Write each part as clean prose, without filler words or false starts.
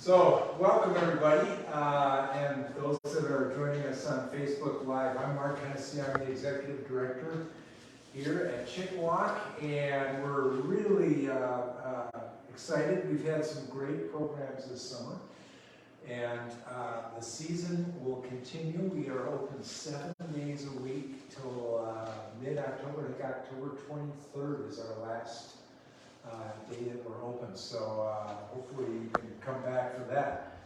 So, welcome everybody, and those that are joining us on Facebook Live. I'm Mark Hennessy, I'm the Executive Director here at Chik-Wauk, and we're really excited. We've had some great programs this summer, and the season will continue. We are open 7 days a week till mid-October. I think October 23rd is our last day that we're open, so hopefully you can come back for that.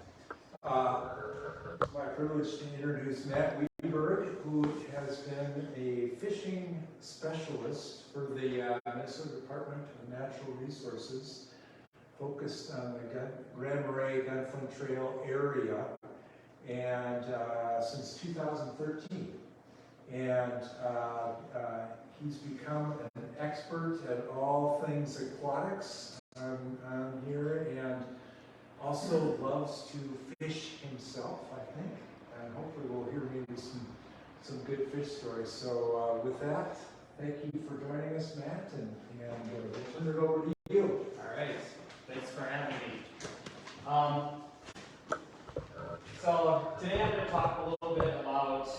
It's my privilege to introduce Matt Weberg, who has been a fishing specialist for the Minnesota Department of Natural Resources, focused on the Marais, Gunflint Trail area, and since 2013. And he's become an expert at all things aquatics on here, and also loves to fish himself, I think. And hopefully we'll hear maybe some good fish stories. So with that, thank you for joining us, Matt, and we'll turn it over to you. All right, thanks for having me. So today I'm going to talk a little bit about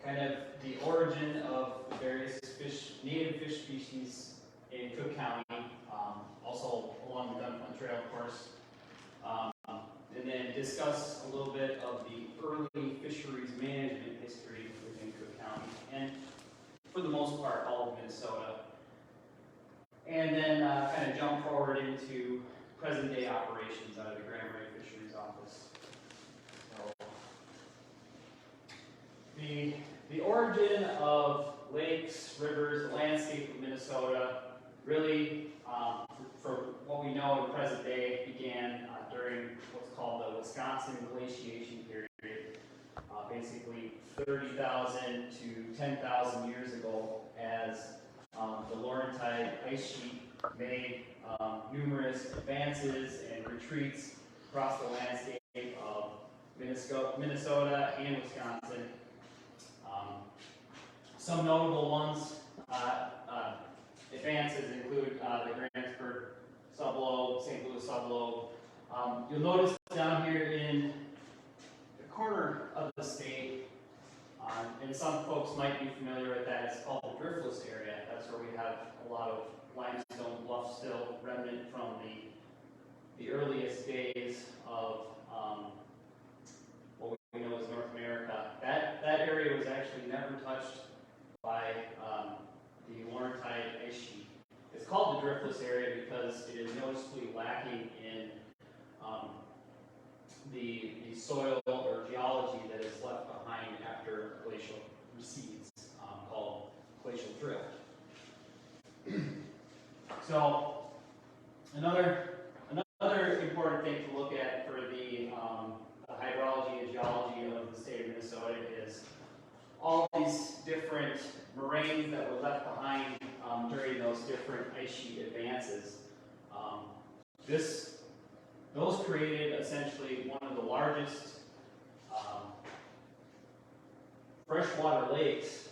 kind of the origin of various native fish species in Cook County, also along the Gunflint Trail, of course, and then discuss a little bit of the early fisheries management history within Cook County, and for the most part, all of Minnesota. And then kind of jump forward into present-day operations out of the Marais Fisheries Office. So, the origin of lakes, rivers, the landscape of Minnesota, really, for what we know in present day, began during what's called the Wisconsin glaciation period, basically 30,000 to 10,000 years ago, as the Laurentide ice sheet made numerous advances and retreats across the landscape of Minnesota and Wisconsin. Some notable ones, advances include the Grantsburg sublobe, St. Louis sublobe. You'll notice down here in the corner of the state, and some folks might be familiar with that, it's called the Driftless Area. That's where we have a lot of limestone bluff still remnant from the earliest days of what we know as North America. That area was actually never touched by the Laurentide ice sheet. It's called the Driftless Area because it is noticeably lacking in the soil or geology that is left behind after glacial recedes, called glacial drift. So another important thing to look at for the hydrology and geology of the state of Minnesota is all these different moraines that were left behind during those different ice sheet advances. Those created essentially one of the largest freshwater lakes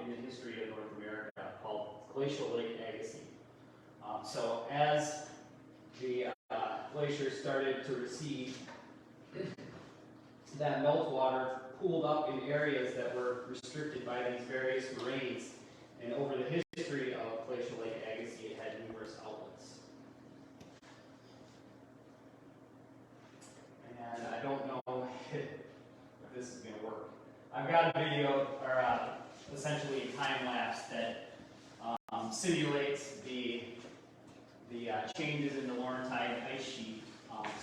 in the history of North America, called Glacial Lake Agassiz. So as the glaciers started to recede, that meltwater pooled up in areas that were restricted by these various moraines, and over the history of Glacial Lake Agassiz, it had numerous outlets. And I don't know if this is going to work. I've got a video, or essentially a time lapse that simulates the changes in the Laurentide ice sheet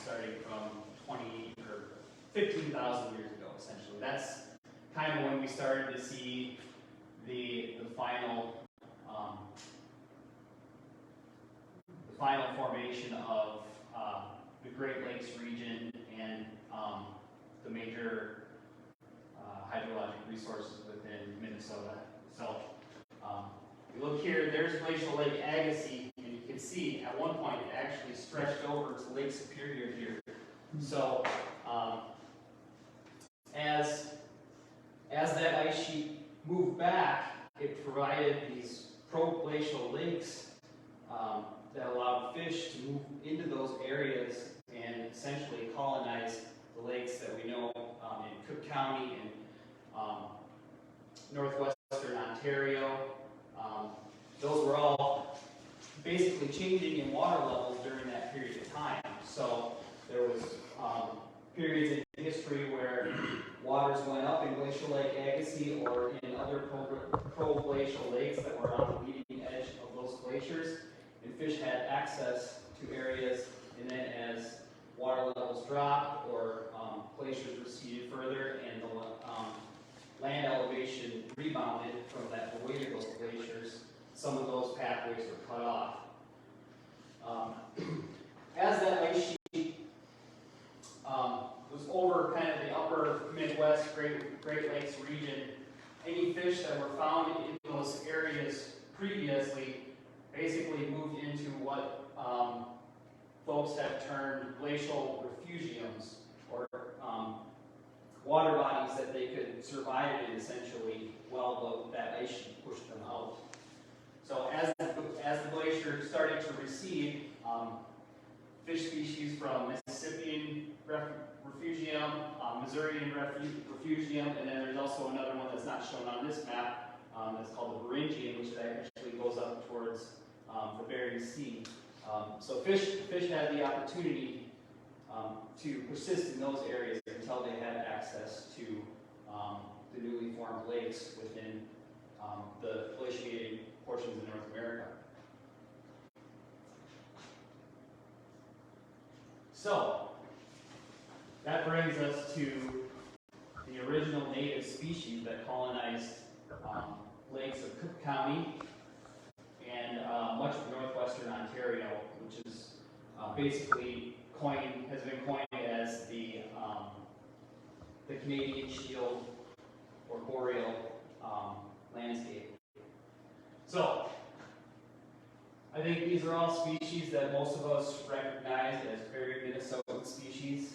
starting from 20 or 15,000 years ago, essentially. That's kind of when we started to see the final formation of the Great Lakes region and the major hydrologic resources within Minnesota. So you look here, there's Glacial Lake Agassiz, and you can see at one point it actually stretched over to Lake Superior here. So as that ice sheet moved back, it provided these pro-glacial lakes that allowed fish to move into those areas and essentially colonize northwestern Ontario. Those were all basically changing in water levels during that period of time. So there was periods in history where waters went up in Glacial Lake Agassiz or in other pro-glacial lakes that were on the leading edge of those glaciers, and fish had access to areas, and then as water levels dropped or glaciers receded further and the land elevation rebounded from that weight of those glaciers, some of those pathways were cut off. As that ice sheet was over kind of the upper Midwest Great Lakes region, any fish that were found in those areas previously basically moved into what folks have termed glacial refugiums, or water bodies that they could survive in essentially while that ice sheet pushed them out. So as the glacier started to recede, fish species from Mississippian refugium, Missourian refugium, and then there's also another one that's not shown on this map that's called the Beringian, which actually goes up towards the Bering Sea. So fish had the opportunity to persist in those areas until they had access to the newly formed lakes within the glaciated portions of North America. So that brings us to the original native species that colonized lakes of Cook County and much of northwestern Ontario, which is basically has been coined as the Canadian Shield or boreal landscape. So I think these are all species that most of us recognize as very Minnesotan species.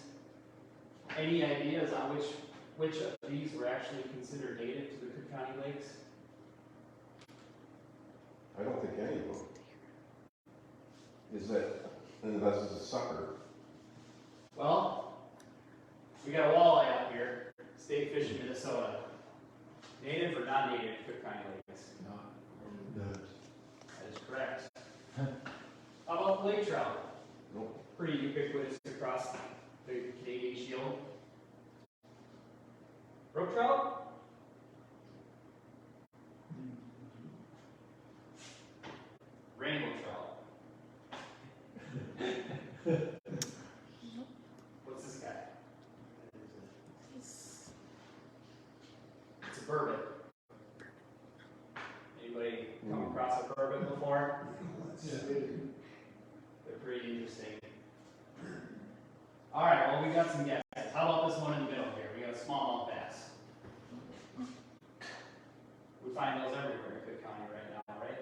Any ideas on which of these were actually considered native to the Cook County lakes? I don't think any of them. Is that, unless it's a sucker. Well, we got a walleye up here, state fish in Minnesota. Native or not native to Cook County lakes? No. That is correct. How about lake trout? Nope. Pretty ubiquitous across the Canadian Shield. Brook trout? Rainbow trout. What's this guy? It's a burbot. Anybody come across a burbot before? Yeah. They're pretty interesting. All right, well, we got some guesses. How about this one in the middle here? We got a smallmouth bass. We find those everywhere in Cook County right now, right?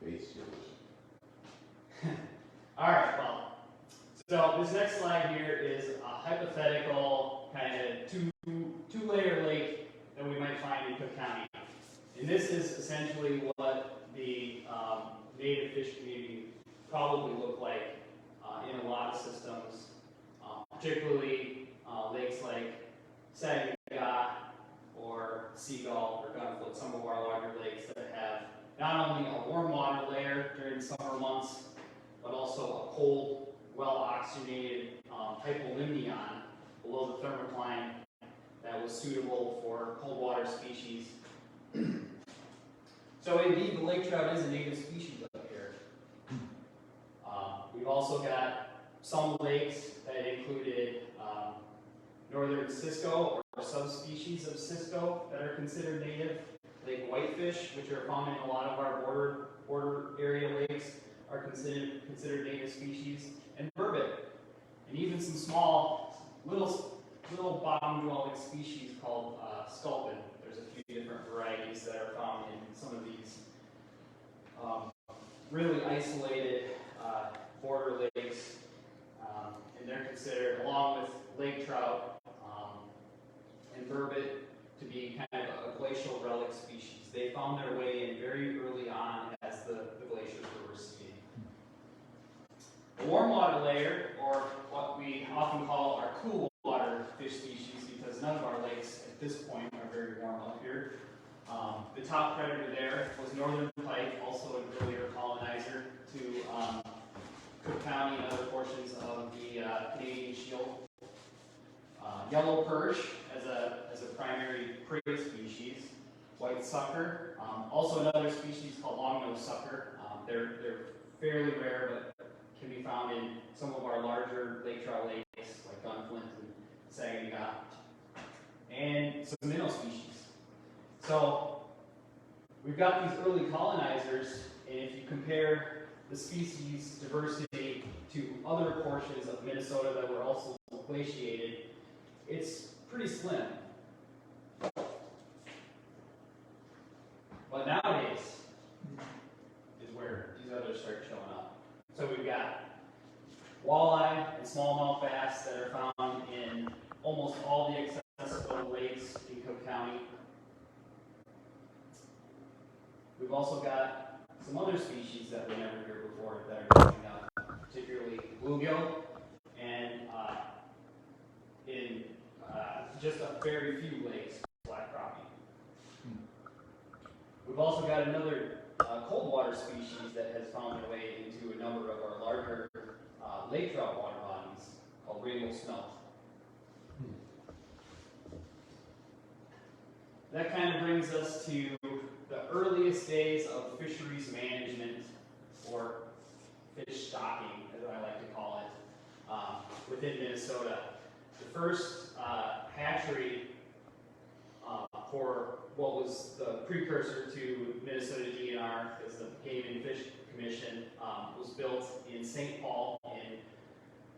Base yours. All right, well, so this next slide here is a hypothetical kind of two-layer lake that we might find in Cook County. And this is essentially what the native fish community probably look like in a lot of systems, particularly lakes like Chik-Wauk or Seagull or Gunflint, some of our larger lakes that have not only a warm water layer during the summer months, but also a cold, well-oxygenated hypolimnion below the thermocline that was suitable for cold water species. So indeed, the lake trout is a native species up here. We've also got some lakes that included northern cisco or subspecies of cisco that are considered native. Lake whitefish, which are found in a lot of our border area lakes, are considered native species, and burbot, and even some small little bottom-dwelling species called sculpin. There's a few different varieties that are found in some of these really isolated border lakes, and they're considered, along with lake trout and burbot, to be kind of a glacial relic species. They found their way in very early on as the glaciers were receding. The warm water layer, or what we often call our cool water fish species, because none of our lakes at this point are very warm up here. The top predator there was northern pike, also an earlier colonizer to Cook County and other portions of the Canadian Shield. Yellow perch as a primary prey species. White sucker, also another species called longnose sucker. They're fairly rare, but can be found in some of our larger lake trout lakes like Gunflint and Saginaw, and some minnow species. So we've got these early colonizers, and if you compare the species diversity to other portions of Minnesota that were also glaciated, it's pretty slim. But nowadays is where these others start showing up. So we've got walleye and smallmouth bass that are found in almost all the accessible lakes in Cook County. We've also got some other species that we never heard before that are coming up, particularly bluegill, and in just a very few lakes, black crappie. We've also got another cold water species that has found their way into a number of our larger lake trout water bodies called rainbow smelt. That kind of brings us to the earliest days of fisheries management, or fish stocking, as I like to call it, within Minnesota. The first hatchery for what was the precursor to Minnesota DNR, as the Game and Fish Commission, was built in St. Paul in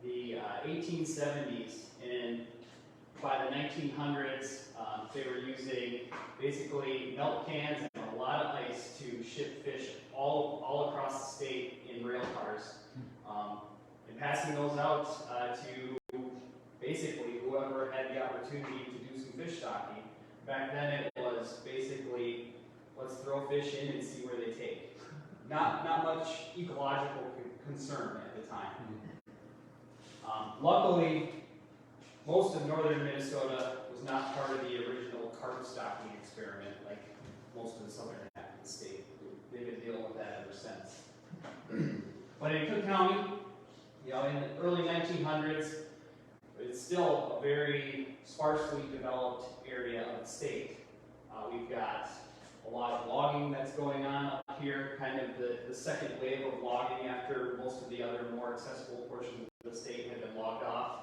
the 1870s, and by the 1900s, they were using basically milk cans and a lot of ice to ship fish all across the state in rail cars, and passing those out to basically whoever had the opportunity to do some fish stocking. Back then it was basically, let's throw fish in and see where they take. Not much ecological concern at the time. Luckily, most of northern Minnesota was not part of the original carp stocking experiment like most of the southern half of the state. They've been dealing with that ever since. But in Cook County, in the early 1900s, it's still a very sparsely developed area of the state. We've got a lot of logging that's going on up here, kind of the second wave of logging after most of the other more accessible portions of the state have been logged off.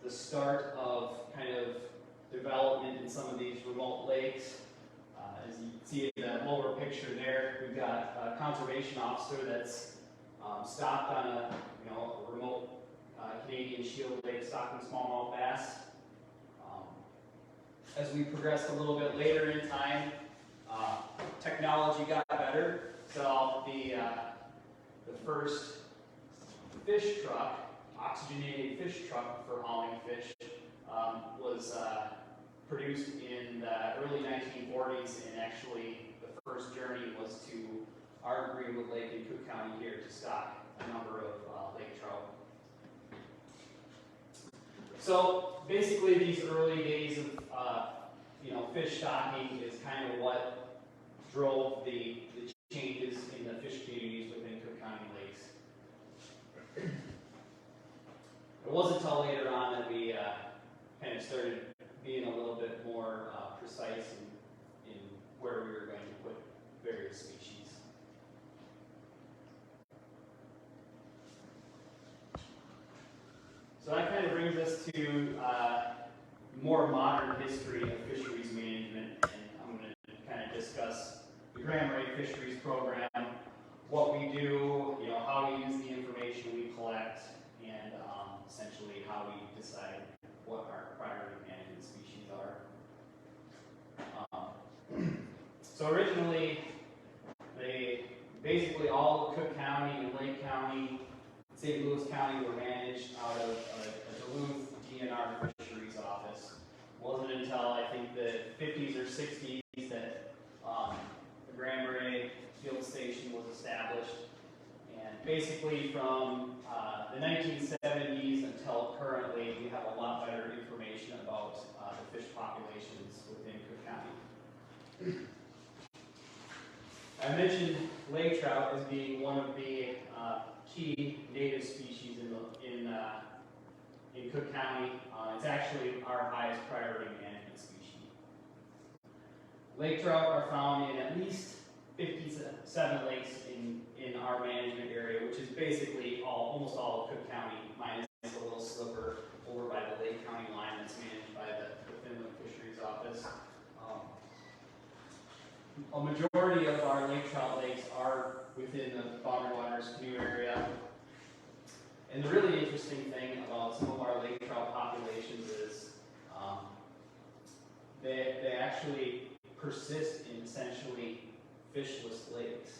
The start of kind of development in some of these remote lakes. As you see in that lower picture there, we've got a conservation officer that's stopped on a remote Canadian Shield lake stocking smallmouth bass. As we progressed a little bit later in time, technology got better. So the first fish truck, oxygenated fish truck for hauling fish, was produced in the early 1940s, and actually the first journey was to our Greenwood Lake in Cook County here to stock a number of lake trout. So basically these early days of fish stocking is kind of what drove the changes in the fish communities within Cook County lakes. It wasn't until later on that we kind of started being a little bit more precise in where we were going to put various species. So that kind of brings us to more modern history of fisheries management, and I'm going to kind of discuss the Marais Fisheries Program, what we do, how we use the information we collect, and essentially how we decide what our priority management species are. So originally, basically all of Cook County and Lake County, St. Louis County were managed out of a Duluth DNR fisheries office. It wasn't until I think the 50s or 60s that the Marais field station was established. And basically from the 1970s until currently, we have a lot better information about the fish populations within Cook County. I mentioned lake trout as being one of the key native species in Cook County. It's actually our highest priority management species. Lake trout are found in at least 57 lakes in our management area, which is basically almost all of Cook County, minus a little sliver over by the Lake County line that's managed by the Finland Fisheries Office. A majority of our lake trout lakes are within the Boundary Waters canoe area. And the really interesting thing about some of our lake trout populations is they actually persist in essentially fishless lakes.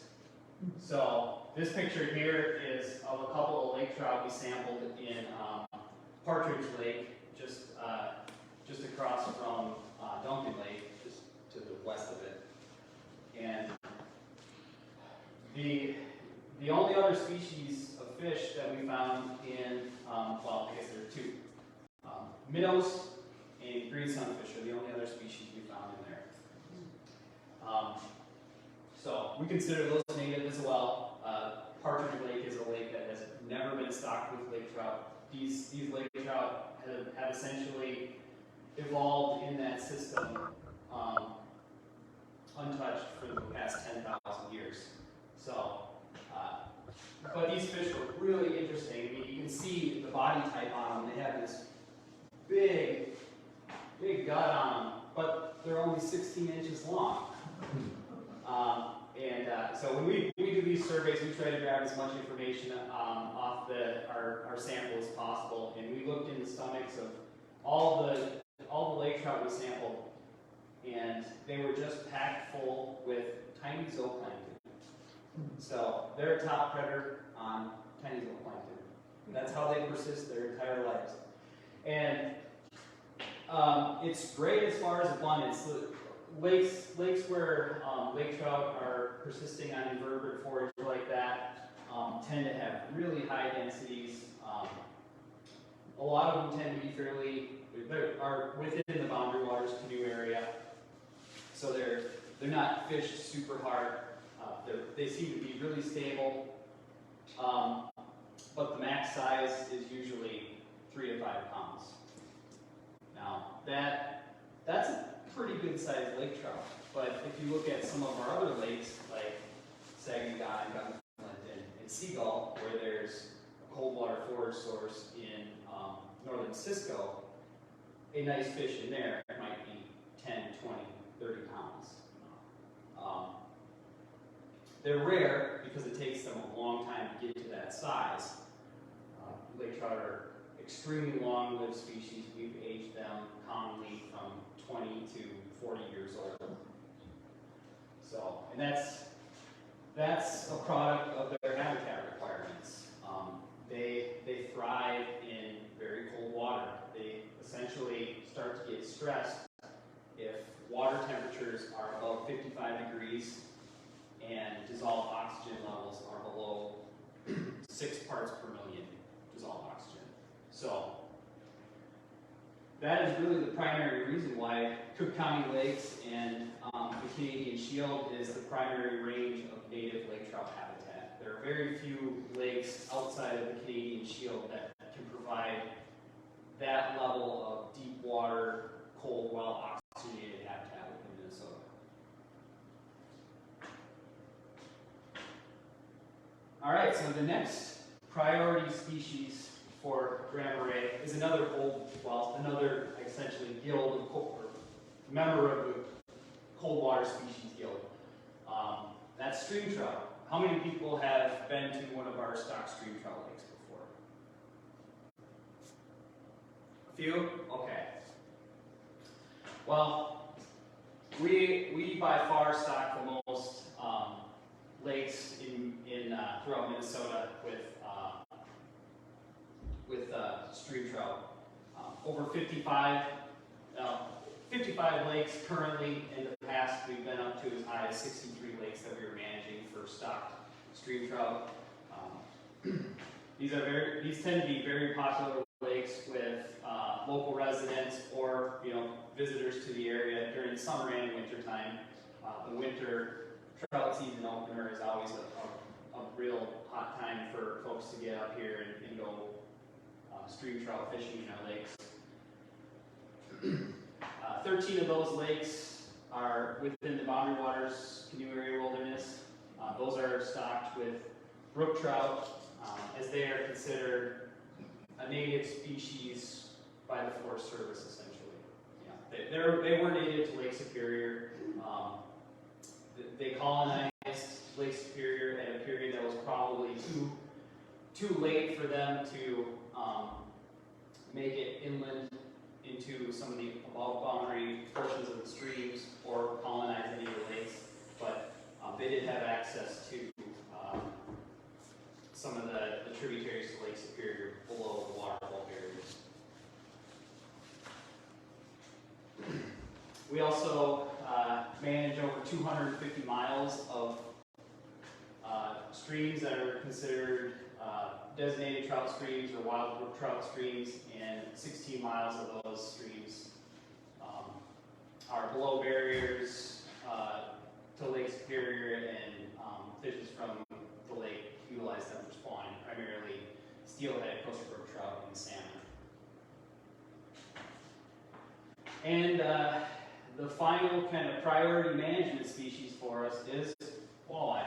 So this picture here is of a couple of lake trout we sampled in Partridge Lake, just across from Duncan Lake, just to the west of it. And the only other species of fish that we found in, well, I guess there are two. Minnows and green sunfish are the only other species we found in there. So we consider those native as well. Partridge Lake is a lake that has never been stocked with lake trout. These lake trout have essentially evolved in that system untouched for the past 10,000 years. So, but these fish are really interesting. I mean, you can see the body type on them. They have this big gut on them, but they're only 16 inches long. So when we do these surveys, we try to grab as much information off our sample as possible. And we looked in the stomachs of all the lake trout we sampled, and they were just packed full with tiny zooplankton. So they're a top predator on tiny zooplankton. That's how they persist their entire lives. And it's great as far as abundance. Lakes where lake trout are persisting on invertebrate forage like that tend to have really high densities. A lot of them tend to be are within the Boundary Waters canoe area, so they're not fished super hard. They seem to be really stable, but the max size is usually 3 to 5 pounds. Now that's a pretty good sized lake trout, but if you look at some of our other lakes like Saginaw and Gunflint and Seagull, where there's a cold water forage source in northern Cisco, a nice fish in there might be 10, 20, 30 pounds. They're rare because it takes them a long time to get to that size. Lake trout are extremely long-lived species. We've aged them commonly from 20 to 40 years old. So, and that's a product of their habitat requirements. They thrive in very cold water. They essentially start to get stressed if water temperatures are above 55 degrees and dissolved oxygen levels are below 6 parts per million dissolved oxygen. So that is really the primary reason why Cook County lakes and the Canadian Shield is the primary range of native lake trout habitat. There are very few lakes outside of the Canadian Shield that can provide that level of deep water, cold, well-oxygenated habitat within Minnesota. All right, so the next priority species for Grand Marais is another essentially guild, or member of the cold water species guild. That's stream trout. How many people have been to one of our stock stream trout lakes before? A few? Okay. Well, we by far stock the most lakes in throughout Minnesota with stream trout. Over 55 lakes currently. In the past, we've been up to as high as 63 lakes that we were managing for stocked stream trout. These tend to be very popular lakes with local residents or visitors to the area during the summer and winter time. The winter trout season opener is always a real hot time for folks to get up here and go stream trout fishing in our lakes. 13 of those lakes are within the Boundary Waters Canoe Area Wilderness. Those are stocked with brook trout, as they are considered a native species by the Forest Service, essentially. They were native to Lake Superior. They colonized Lake Superior at a period that was probably too late for them to make it inland into some of the above boundary portions of the streams or colonize any of the lakes, but they did have access to some of the tributaries to Lake Superior below the waterfall barriers. We also manage over 250 miles of streams that are considered designated trout streams or wild brook trout streams, and 16 miles of those streams are below barriers to Lake Superior, and fishes from the lake utilize them for spawning, primarily steelhead, coastal brook trout, and salmon. And the final kind of priority management species for us is walleye.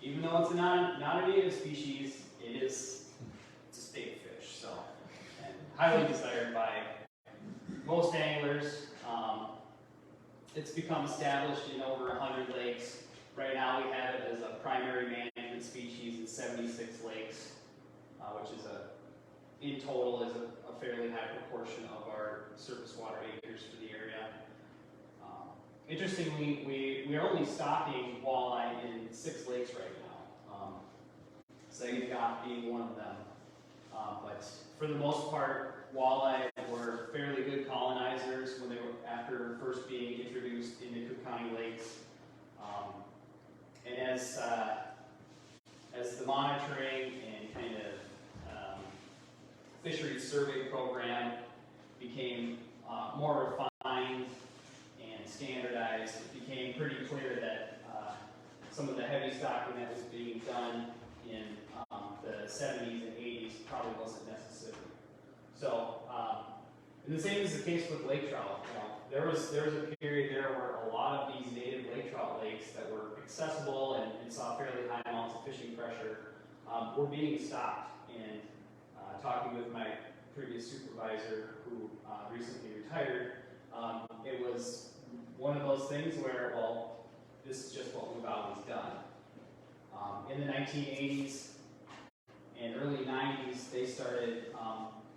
Even though it's not a native species, it's a state fish, so, and highly desired by most anglers. It's become established in over 100 lakes. Right now we have it as a primary management species in 76 lakes, which is in total is a fairly high proportion of our surface water acres for the area. Interestingly, we are only stocking walleye in 6 lakes right now. Chik-Wauk being one of them. But for the most part, walleye were fairly good colonizers when they were after first being introduced into Cook County lakes. And as the monitoring and kind of fisheries survey program became more refined and standardized, it became pretty clear that some of the heavy stocking that was being done in the 70s and 80s probably wasn't necessary. So, and the same is the case with lake trout. There was a period there where a lot of these native lake trout lakes that were accessible and saw fairly high amounts of fishing pressure were being stocked. And talking with my previous supervisor, who recently retired, it was one of those things where, well, this is just what we've always done. In the 1980s and early 90s, they started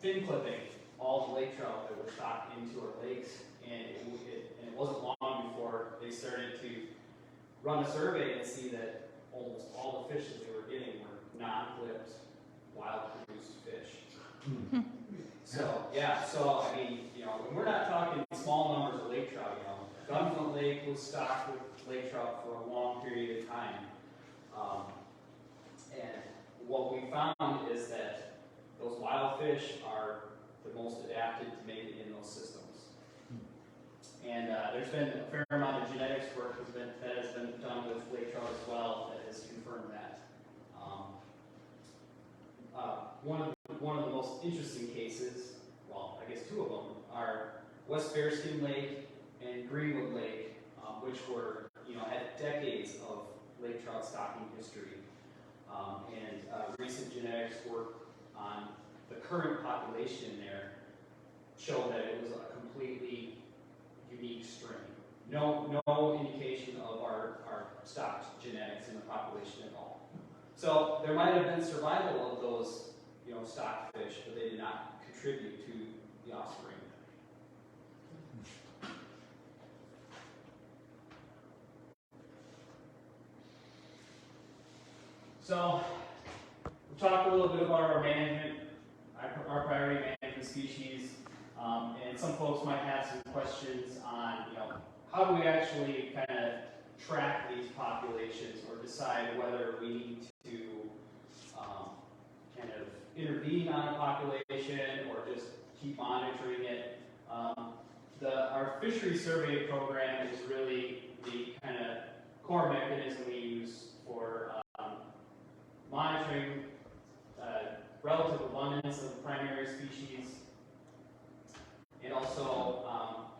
fin clipping all the lake trout that were stocked into our lakes, and it wasn't long before they started to run a survey and see that almost all the fish that they were getting were non-clipped, wild-produced fish. So I mean, we're not talking small numbers of lake trout. Gunflint Lake was stocked with lake trout for a long period of time. And what we found is that those wild fish are the most adapted to make it in those systems. And there's been a fair amount of genetics work that has been done with lake trout as well that has confirmed that. One of the most interesting cases, well, I guess 2 of them, are West Bearskin Lake and Greenwood Lake, which were, had decades of lake trout stocking history. And recent genetics work on the current population there showed that it was a completely unique strain. No indication of our stocked genetics in the population at all. So there might have been survival of those, stocked fish, but they did not contribute to the offspring. So, we'll talk a little bit about our management, our priority management species, and some folks might have some questions on, how do we actually kind of track these populations or decide whether we need to kind intervene on a population or just keep monitoring it. Our fishery survey program is really the kind of core mechanism we use for monitoring relative abundance of primary species, and also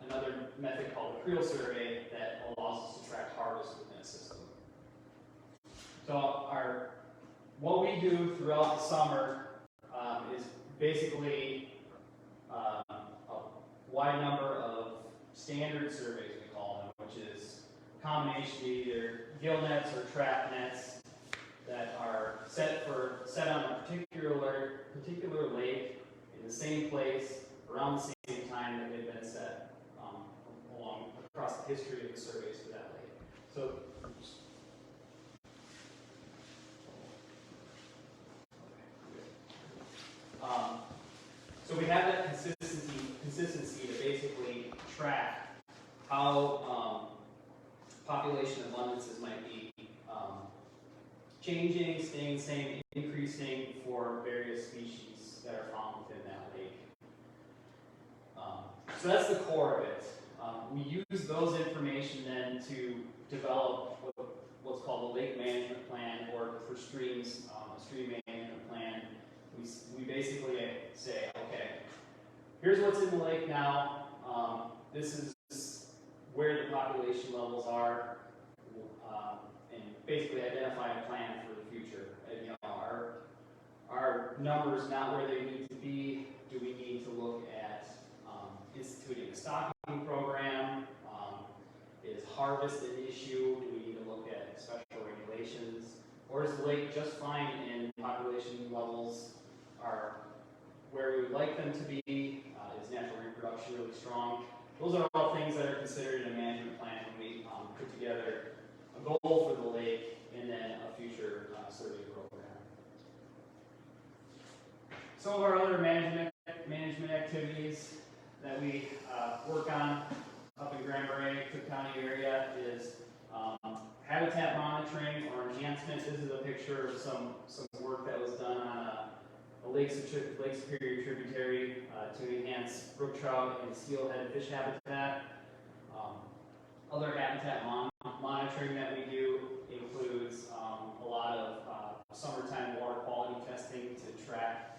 another method called the creel survey that allows us to track harvest within a system. So what we do throughout the summer is basically a wide number of standard surveys, we call them, which is a combination of either gill nets or trap nets that are set on a particular lake in the same place around the same time that they've been set across the history of the surveys for that lake. So we have that consistency to basically track how population abundances might be changing, staying the same, increasing for various species that are found within that lake. So that's the core of it. We use those information then to develop what's called a lake management plan, or for streams, a stream management plan. We basically say, okay, here's what's in the lake now. This is where the population levels are, and basically identify a plan for the future. Our numbers not where they need to be. Do we need to look at instituting a stocking program? Is harvest an issue? Do we need to look at special regulations? Or is the lake just fine and population levels are where we would like them to be? Is natural reproduction really strong? Those are all things that are considered in a management plan when we put together a goal for the lake and then a future survey program. Some of our other management activities that we work on up in Marais, Cook County area is habitat monitoring or enhancement. This is a picture of some work that was done on a Lake Superior tributary to enhance brook trout and steelhead fish habitat. Other habitat monitoring that we do includes a lot of summertime water quality testing to track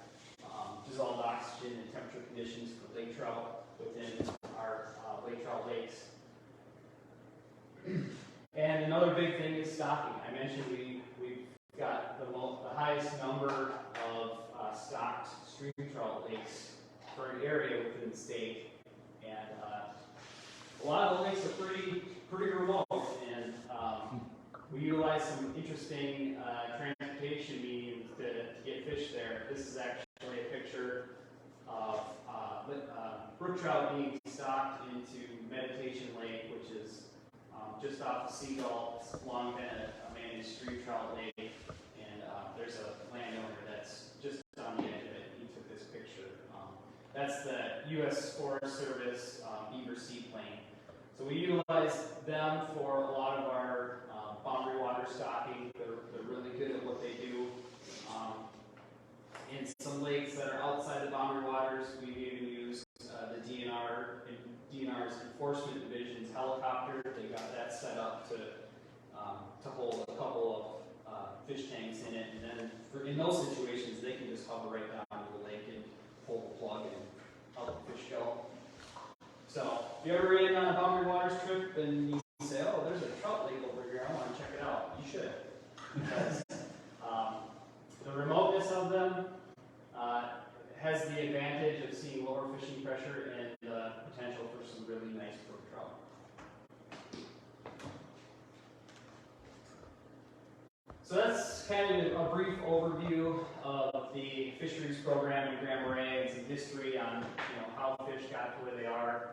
dissolved oxygen and temperature conditions for lake trout within our lake trout lakes. And another big thing is stocking. I mentioned we've got the highest number of stocked stream trout lakes for an area within the state, and a lot of the lakes are pretty remote, and we utilize some interesting transportation means to get fish there. This is actually a picture of brook trout being stocked into Meditation Lake, which is just off the Seagull. It's long been a managed stream trout lake, and there's a landowner that's just on the edge of it. He took this picture. That's the U.S. Forest Service beaver seaplane. So we utilize them for a lot of our boundary water stocking. They're really good at what they do. In some lakes that are outside the boundary waters, we even use the DNR's Enforcement Division's helicopter. They got that set up to hold a couple of fish tanks in it, and then in those situations, they can just hover right down to the lake and pull the plug and help the fish go. So if you ever in on a boundary waters trip and you say, oh, there's a trout lake over here, I want to check it out, you should. Because the remoteness of them has the advantage of seeing lower fishing pressure and potential for some really nice brook trout. So that's kind of a brief overview of the fisheries program in Marais and some history on how fish got to where they are.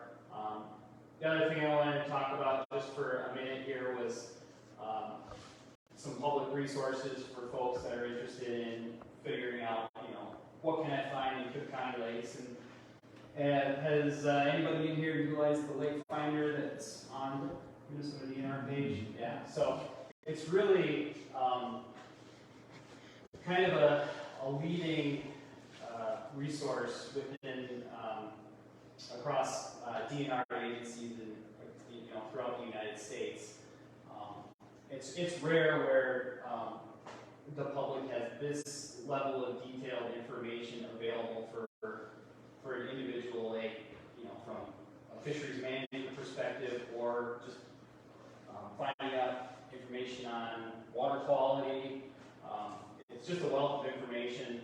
The other thing I wanted to talk about just for a minute here was some public resources for folks that are interested in figuring out, what can I find in Cook County lakes, and has anybody in here utilized the lake finder that's on the Minnesota DNR page? Yeah, so it's really kind of a leading resource within across DNR agencies and throughout the United States. It's rare where the public has this level of detailed information available for an individual lake, from a fisheries management perspective, or just finding out information on water quality. It's just a wealth of information,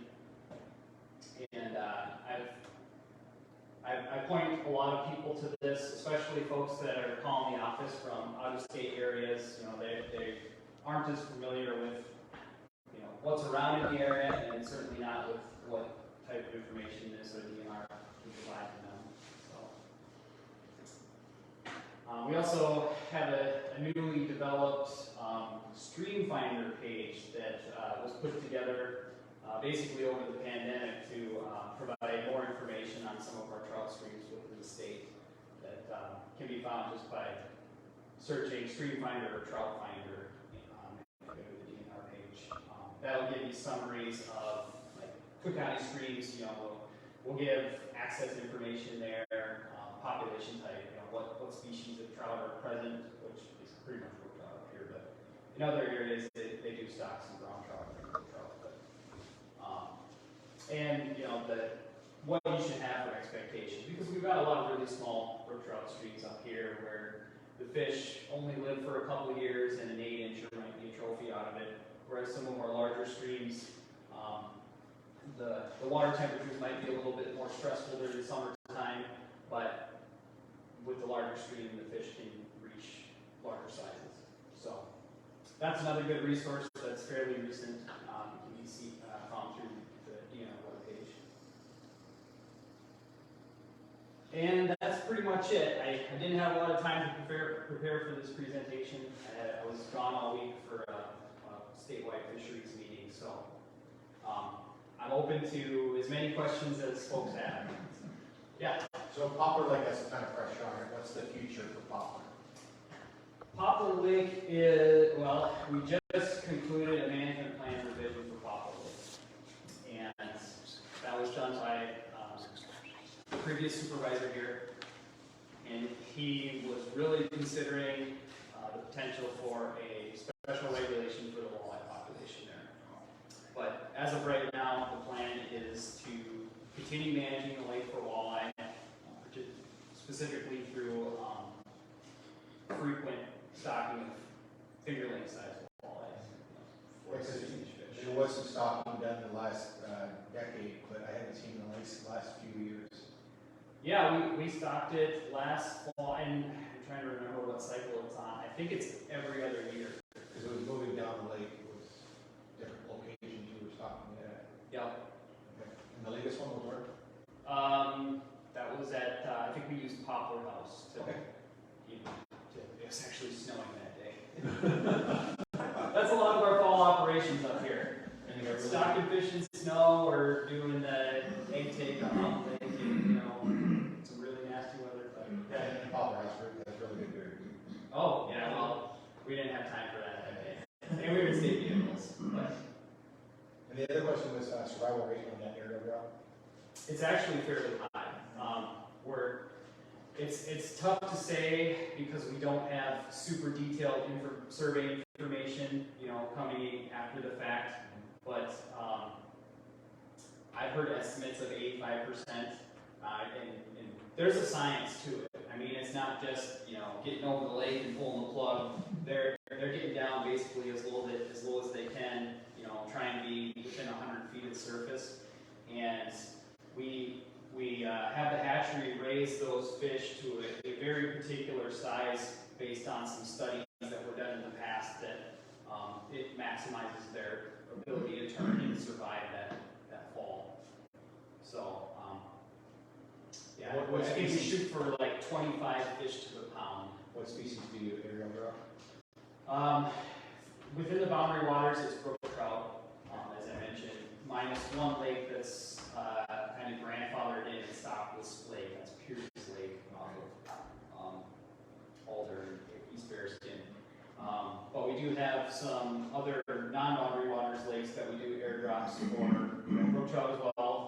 and I point a lot of people to this, especially folks that are calling the office from out-of-state areas. They aren't as familiar with what's around in the area, and certainly not with what type of information this or DNR can provide to them. So, we also have a newly developed stream finder page that was put together basically over the pandemic to provide more information on some of our trout streams within the state that can be found just by searching stream finder or trout finder if you go to the DNR page. That'll give you summaries of Cook County streams. We'll give access information there, population type, what species of trout are present, which is pretty much brook trout up here, but in other areas they do stock some brown trout and brook trout. But, and what you should have for expectations, because we've got a lot of really small brook trout streams up here where the fish only live for a couple of years and an 8-incher might be a trophy out of it, whereas some of our larger streams, the water temperatures might be a little bit more stressful during the summertime, but with the larger stream, the fish can reach larger sizes. So that's another good resource that's fairly recent. Can be found through the DNR webpage. And that's pretty much it. I didn't have a lot of time to prepare for this presentation. I was gone all week for a statewide fisheries meeting, so I'm open to as many questions as folks have. Yeah. So Poplar Lake has a ton of pressure on it. What's the future for Poplar? Poplar Lake is, well, we just concluded a management plan revision for Poplar Lake. And that was done by the previous supervisor here. And he was really considering the potential for a special regulation for the walleye population there. But as of right now, the plan is to continue managing the lake for walleye, specifically through frequent stocking of fingerling sized walleyes. There was some stocking done in the last decade, but I haven't seen the last few years. Yeah, we stocked it last fall, and I'm trying to remember what cycle it's on. I think it's every other year. Because it was moving down the lake, it was different locations you were stocking it at. Yep. Okay. And the latest one was where? That was at, I think we used Poplar House to, Okay. It was actually snowing that day. That's a lot of our fall operations up here. And you got Stocking fish in snow, or doing the egg take on Mount Lake, and some really nasty weather. But And Poplar House, that's really good beer. oh yeah, well, we didn't have time for that day, and we were in state vehicles. But And the other question was survival rate on that aerial drop. it's actually fairly high. It's tough to say because we don't have super detailed survey information, coming after the fact. But I've heard estimates of 85%, and there's a science to it. I mean, it's not just getting over the lake and pulling the plug. They're getting down basically as low as they can, trying to be within 100 feet of the surface. And we have the hatchery raise those fish to a very particular size based on some studies that were done in the past that it maximizes their ability to turn and survive that fall. So, yeah, What I think we species? shoot for like 25 fish to the pound. What species do you aerial drop? Within the boundary waters, it's brook trout, as I mentioned, minus one lake that's kind of grandfathered in and Stockless Lake. That's Pierce Lake off of Alder and East Bearskin. But we do have some other non-boundary waters lakes that we do airdrops for brook trout as well.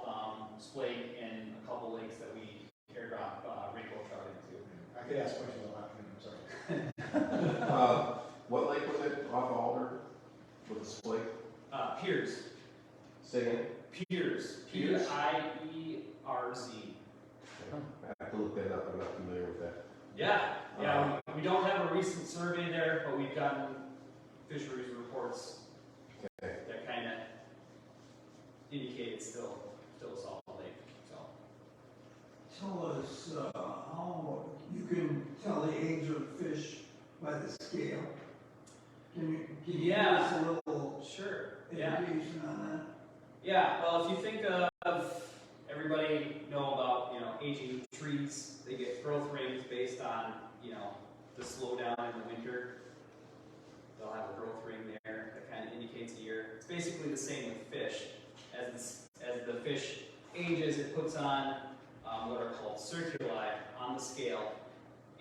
Splake and a couple lakes that we airdrop rainbow trout into. I could ask questions a lot, I'm sorry. What lake was it off Alder with the split? Piers. Say again? Piers. Piers? P-I-E-R-Z. I have to look that up, I'm not familiar with that. Yeah, we don't have a recent survey there, but we've gotten fisheries reports Okay. that kind of indicate it's still a salt lake. So Tell us how you can tell the age of fish by the scale. Can you give us a little sure. Yeah. education on that? Yeah. Well, if you think of everybody know about aging trees, they get growth rings based on the slowdown in the winter. They'll have a growth ring there that kind of indicates a year. It's basically the same with fish. As the fish ages, it puts on what are called circuli on the scale,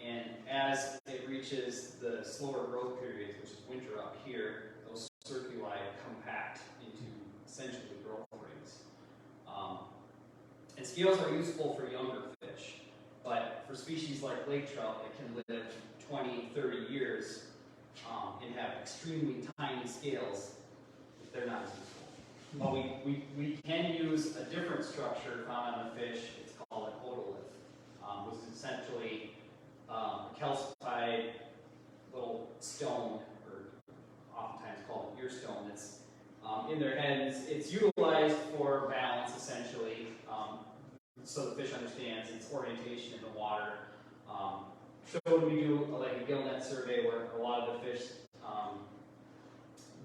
and as it reaches the slower growth periods, which is winter up here, those circuli compact into essentially growth rings. And scales are useful for younger fish, but for species like lake trout that can live 20, 30 years and have extremely tiny scales, they're not as useful. But we can use a different structure found on the fish. It's called an otolith, which is essentially a calcified little stone, or oftentimes called an ear stone, that's in their heads. It's utilized for balance, essentially, so the fish understands its orientation in the water. So when we do like a gill net survey where a lot of the fish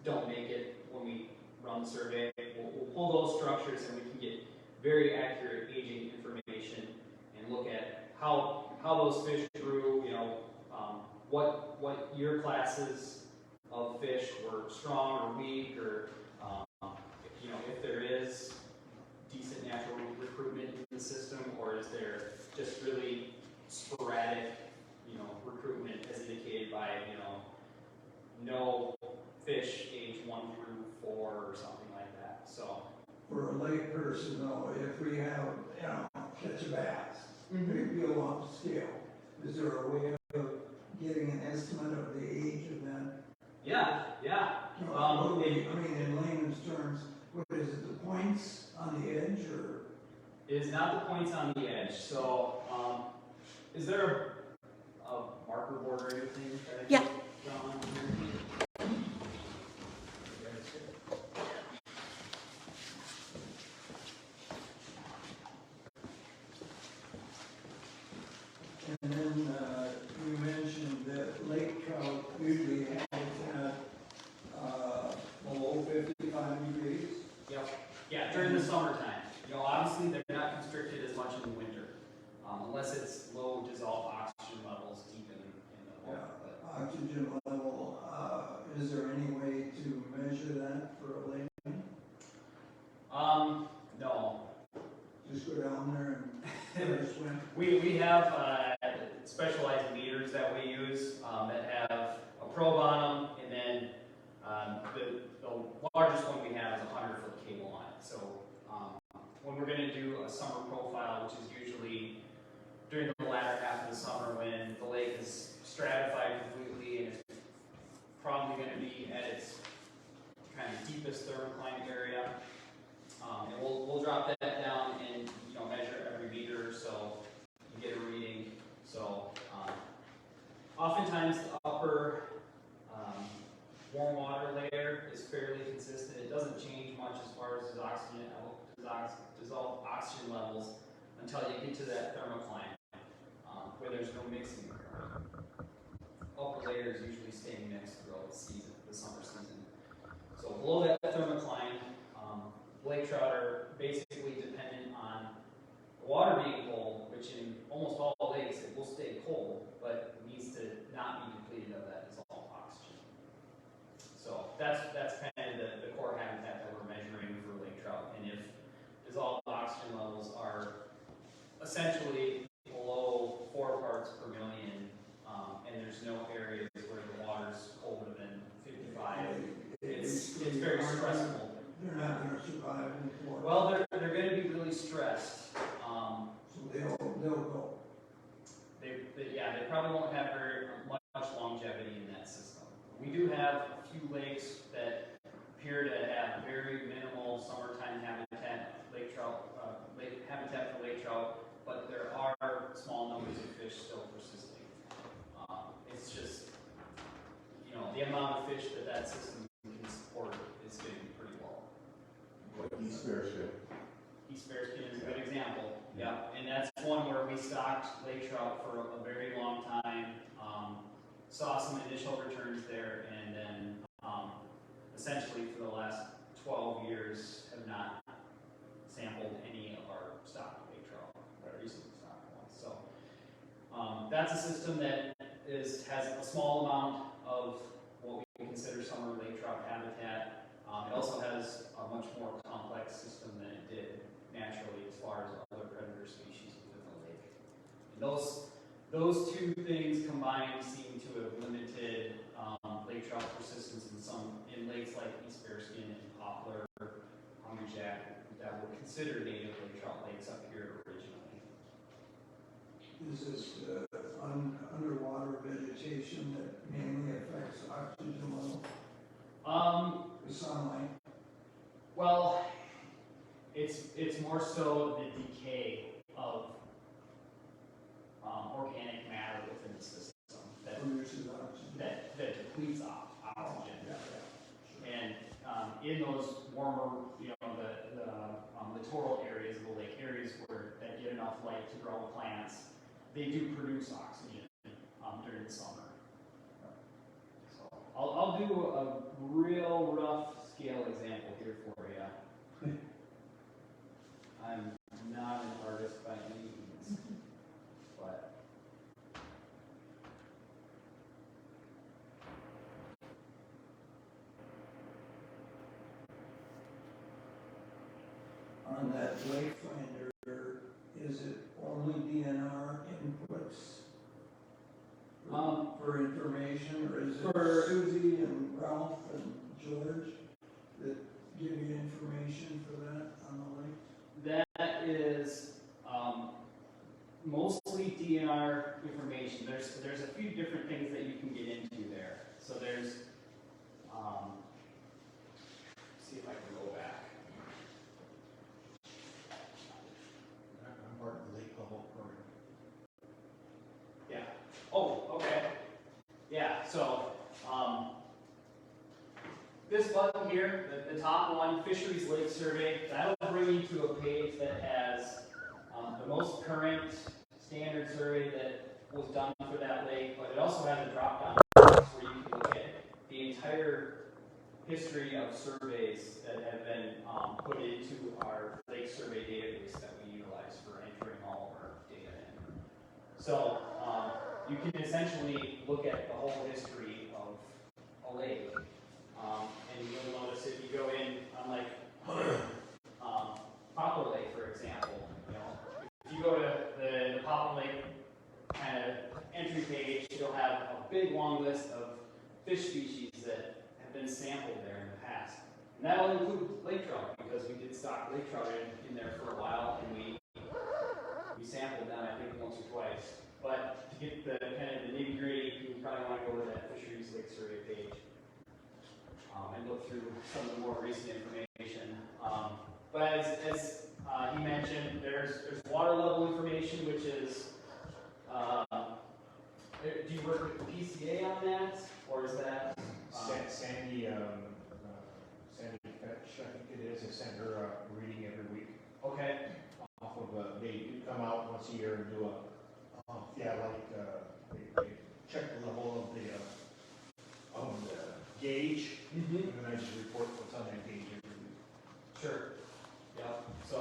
don't make it when we run the survey, we'll pull those structures and we can get very accurate aging information and look at how those fish grew, what year classes of fish were strong or weak, or if there is decent natural recruitment in the system, or is there just really sporadic recruitment as indicated by no fish age 1 through 4 or something like that. So For a lay person though, if we have, catch a bass, we go off scale, is there a way of getting an estimate of the age of that? yeah. In layman's terms, what is it, the points on the edge, or? It is not the points on the edge. So, is there a marker board or anything that I can draw on here? And then you mentioned that lake trout usually habitat below 55 degrees. Yep. Yeah, during the summertime. Obviously they're not constricted as much in the winter, unless it's low dissolved oxygen levels deep in the water. But Oxygen level, is there any way to measure that for a layman? no. Just go down there and swim? We have specialized meters that we use that have a probe on them, and then the largest one we have is a 100-foot cable on it. So when we're going to do a summer profile, which is usually during the latter half of the summer when the lake is stratified completely and it's probably going to be at its kind of deepest thermocline area, and we'll drop that down and measure every meter or so and get a reading. So oftentimes the upper warm water layer is fairly consistent. It doesn't change much as far as dissolved oxygen levels until you get to that thermocline where there's no mixing occurring. Upper layer is usually staying mixed throughout the summer season. So below that thermocline, lake trout are basically dependent on the water being cold, which in almost all lakes it will stay cold, but it needs to not be depleted of that dissolved oxygen. So that's kind of the core habitat that we're measuring for lake trout. And if dissolved oxygen levels are essentially below 4 parts per million, and there's no areas where the water's colder than 55, it's very stressful. They're not going to survive in Florida. Well, they're going to be really really stressed. So they'll go. They probably won't have very much longevity in that system. We do have a few lakes that appear to have very minimal summertime habitat, habitat for lake trout, but there are small numbers of fish still persisting. It's just, the amount of fish that system can support is going to be pretty low. Like East Bearskin. East Bearskin is a good example. Yeah, and that's one where we stocked lake trout for a very long time. Saw some initial returns there, and then essentially for the last 12 years have not sampled any of our stocked lake trout, recently stocked ones. So that's a system that has a small amount of what we consider summer lake trout habitat. It also has a much more complex system than it did naturally as far as other predator species within the lake. And those two things combined seem to have limited lake trout persistence in lakes like East Bearskin and Poplar, Jack, that were considered native lake trout lakes up here originally. Is this underwater vegetation that mainly affects oxygen level? The sunlight? Well, it's more so the decay of organic matter within the system that Produces oxygen. that depletes oxygen. Yeah. And in those warmer, the littoral areas of the lake, areas that get enough light to grow plants, they do produce oxygen during the summer. So I'll do a real rough scale example here for you. I'm not an artist by any means, but On that lake finder, is it only DNR inputs for information, or is it Susie and Ralph and George that give you information for that on the lake? that is mostly DNR information. There's a few different things that you can get into there. So there's see if I can go back. I'm part of the lake bubble program. Yeah. Oh, okay. Yeah, so this button here, the top one, Fisheries Lake Survey, that'll bring you to a page that has the most current standard survey that was done for that lake, but it also has a drop-down box where you can look at the entire history of surveys that have been put into our lake survey database that we utilize for entering all of our data in. So you can essentially look at the whole history of a lake. And you'll notice if you go in on like Poplar Lake, for example, if you go to the Poplar Lake kind of entry page, you'll have a big long list of fish species that have been sampled there in the past. And that will include lake trout, because we did stock lake trout in there for a while, and we sampled them, I think, once or twice. But to get the kind of the nitty gritty, you probably want to go to that Fisheries Lake Survey page and look through some of the more recent information. But as he mentioned, there's water level information, which is, do you work with the PCA on that, or is that? Sandy Fetch, I think it is, I send her a reading every week. Okay. Off of, they do come out once a year and do they check the level of the gauge, and then I just report what's on that gauge every week. Sure. Yep. So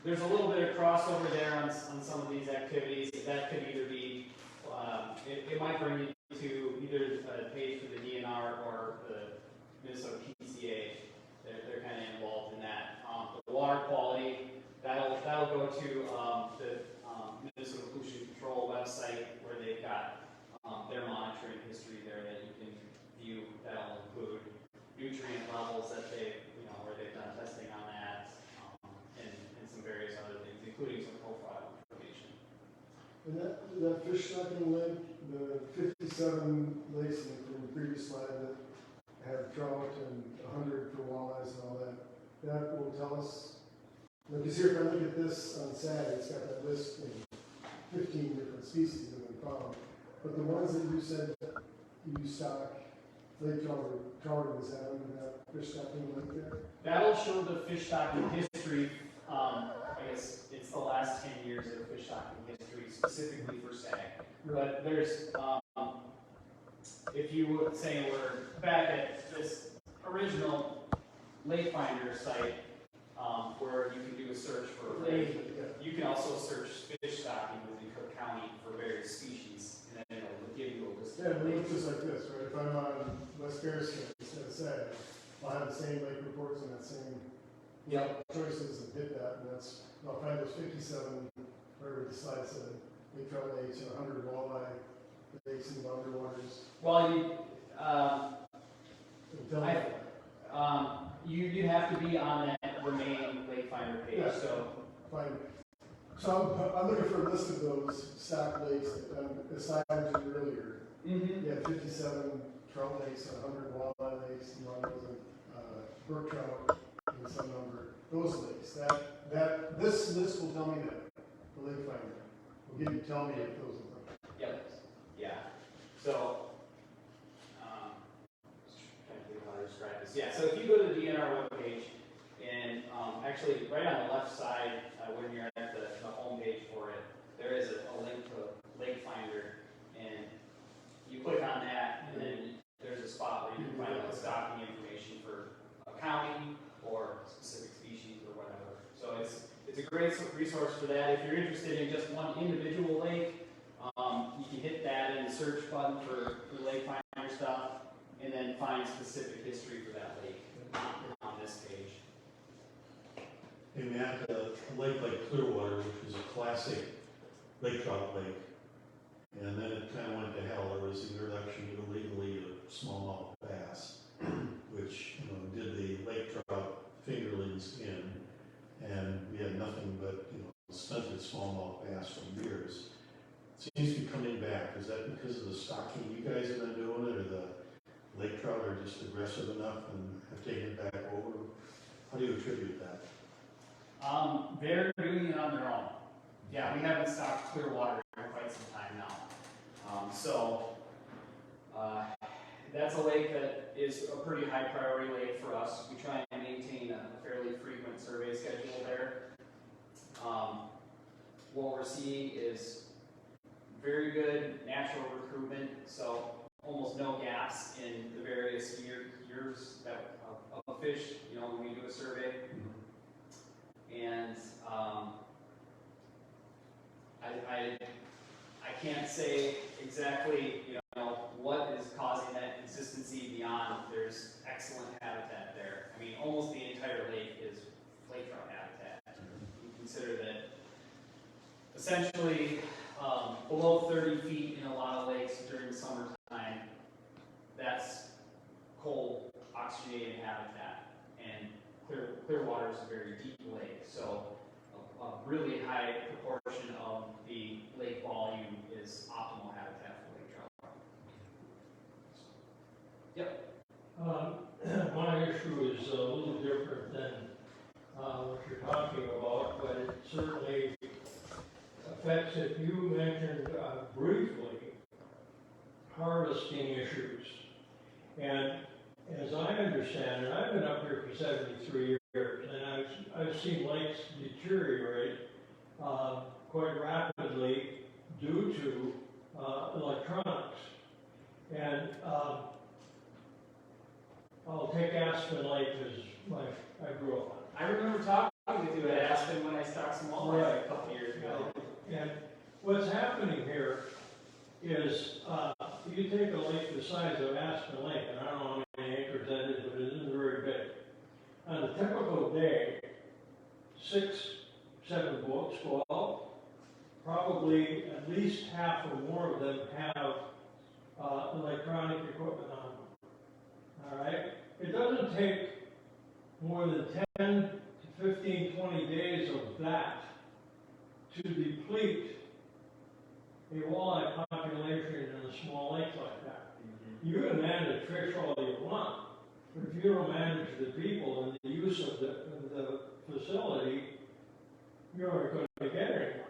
there's a little bit of crossover there on some of these activities. That could either be, it might bring you to either a page for the DNR or the Minnesota PCA. They're kind of involved in that. The water quality, that'll go to the Minnesota Pollution Control website, where they've got their monitoring history there that you can view. That'll include nutrient levels that where they've done testing on that, and And that fish stocking lake, the 57 lakes from the previous slide that have trout and 100 for walleyes and all that, that will tell us, because here, if I look at this on Saturday, it's got that list of 15 different species that have been found. But the ones that you said you stock, lake trout is that under that fish stocking lake there? That'll show the fish stocking history. I guess it's the last 10 years of fish stocking history specifically for sag. But there's, if you would say we're back at this original lake finder site, where you can do a search for a lake, you can also search fish stocking within Cook County for various species, and then it'll give you a list Yeah, of but it lakes. looks just like this, right? If I'm on West Bearskin instead of Sag, I'll have the same lake reports and that same Yep. choices and hit that, and that's, I'll find those 57, whatever the slide said, lake trout lakes and 100 walleye lakes and underwaters. Well, It'll tell me that. you have to be on that remain lake finder page, Yeah. so. Fine. So I'm looking for a list of those stock lakes that, as I mentioned earlier. Mm-hmm. You have 57 trout lakes and 100 walleye lakes, and one was a brook trout and some number. Those lakes, this list will tell me that, the lake finder will tell me if those are them. Yep, yeah. So, just trying to think of how to describe this. Yeah, so if you go to the DNR webpage, and actually right on the left side, when you're at the home page for it, there is a link to Lake Finder, and you click on that, and then there's a spot where you can find out stocking information for a county or specific species or whatever. So it's a great resource for that. If you're interested in just one individual lake, you can hit that in the search button for Lake Finder stuff, and then find specific history for that lake on this page. Hey Matt, a lake like Clearwater, which is a classic lake trout lake, and then it kind of went to hell. There was the introduction illegally of smallmouth bass, which did the lake trout fingerlings in, and we had nothing but stunted smallmouth bass for years. It seems to be coming back. Is that because of the stocking you guys have been doing it, or the lake trout are just aggressive enough and have taken it back over? How do you attribute that? They're doing it on their own. Yeah, we haven't stocked Clearwater in quite some time now. That's a lake that is a pretty high priority lake for us. We try and maintain a fairly frequent survey schedule there. What we're seeing is very good natural recruitment, so almost no gaps in the various years of fish, when we do a survey. And I can't say exactly what is causing that consistency beyond there's excellent habitat there. I mean, almost the entire lake is lake trout habitat. You consider that essentially below 30 feet in a lot of lakes during the summertime, that's cold, oxygenated habitat, and Clearwater is a very deep lake, so a really high proportion of the lake volume is optimal habitat for lake trout. Yep. My issue is a little different than what you're talking about, but it certainly affects it. You mentioned briefly harvesting issues, and as I understand it, I've been up here for 73 years, and I've seen lakes deteriorate quite rapidly due to electronics. And I'll take Aspen Lake as I grew up on. I remember talking with you at Aspen when I stocked some walleye a couple years ago. And what's happening here is you take a lake the size of Aspen Lake, and I don't know how many acres that is, but it isn't very big. On a typical day, 6, 7 boats go out. Probably at least half or more of them have electronic equipment on them. All right? It doesn't take more than 10 to 15, 20 days of that to deplete a walleye population in a small lake like that. You can manage fish all you want, but if you don't manage the people and the use of the facility, you aren't going to get anywhere.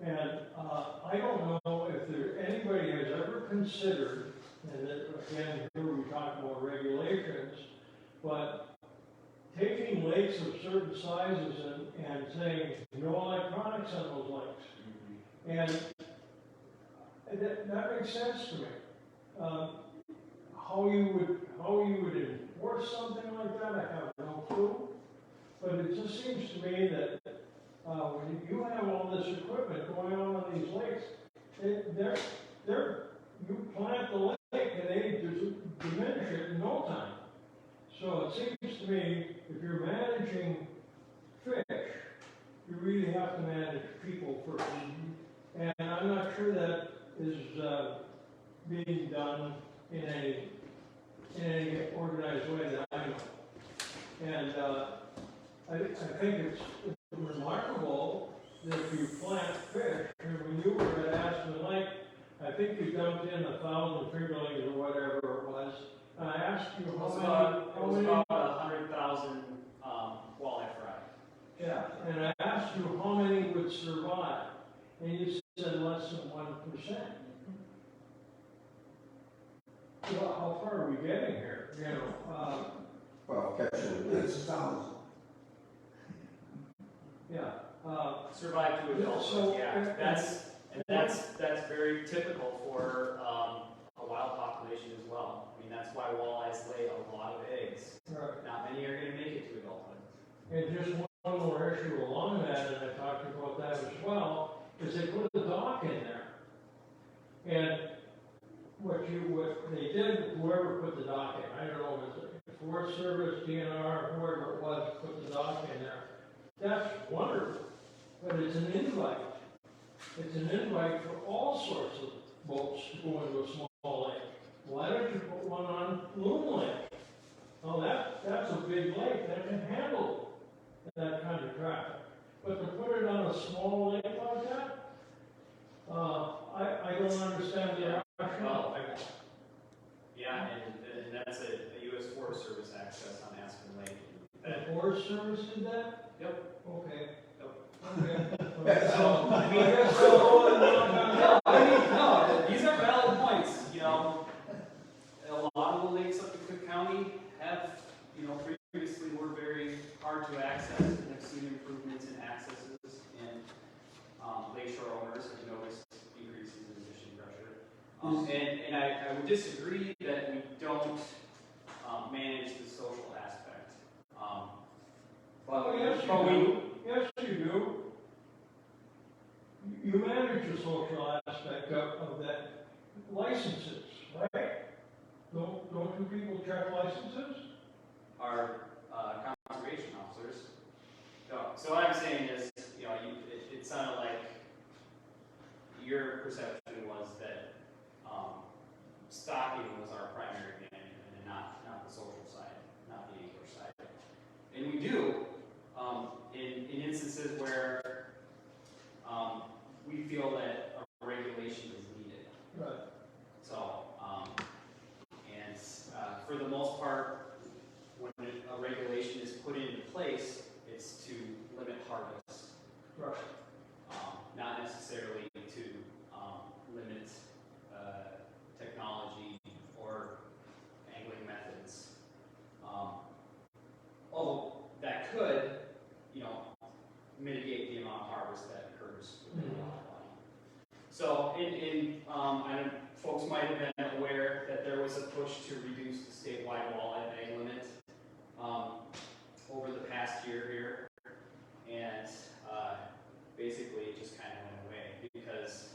Yeah. And I don't know if anybody has ever considered, and again, here we talk about regulations, but taking lakes of certain sizes and saying no electronics on those lakes. And that makes sense to me. How you would enforce something like that, I have no clue. But it just seems to me that when you have all this equipment going on these lakes, you plant the lake and they diminish it in no time. So it seems to me, if you're managing fish, you really have to manage people first. And I'm not sure that is being done in any organized way that I know. And I think it's remarkable that you plant fish, and when you were at Aspen Lake, I think you dumped in 1,000 fingerlings or whatever it was. And I asked you It was about 100,000 walleye fry. Yeah, and I asked you how many would survive, and you said less than 1%. Well, how far are we getting here? You know, Well, catching, That's 1,000. yeah. Survive to adulthood, So, yeah. That's very typical for a wild population as well. I mean, that's why walleyes lay a lot of eggs. Right. Not many are going to make it to adulthood. And just one more issue along that, and I talked about that as well, is they put a dock in there. And what they did, whoever put the dock in, I don't know, was it the Forest Service, DNR, whoever it was, put the dock in there. That's wonderful, but it's an invite. It's an invite for all sorts of boats to go into a small lake. Why don't you put one on Loon Lake? Oh, that's a big lake that can handle that kind of traffic. But to put it on a small lake like that, I don't understand the rationale. Yeah, and that's a U.S. Forest Service access on Aspen Lake. The Forest Service did that? Yep. Okay. Yep. Okay. So, I mean, no, these are valid points. You know, a lot of the lakes up in Cook County have, you know, previously were very hard to access and have seen improvements in accesses, and lakeshore owners have noticed decreases in fishing pressure. And I would disagree that we don't manage the social aspect. Yes, you do. You manage the social aspect of that licenses, right? Don't you people check licenses? Our conservation officers. So what I'm saying is, you know, it sounded like your perception was that stocking was our primary management and not the social side, not the angler side. And we do in instances where we feel that a regulation is needed. Right. So, and for the most part, when a regulation is put into place, it's to limit harvest. Right. Not necessarily to limit technology or angling methods. Although that could, you know, mitigate the amount of harvest that occurs within the walleye. So, I know folks might have been aware that there was a push to reduce the statewide walleye bag limit over the past year here, and basically it just kind of went away because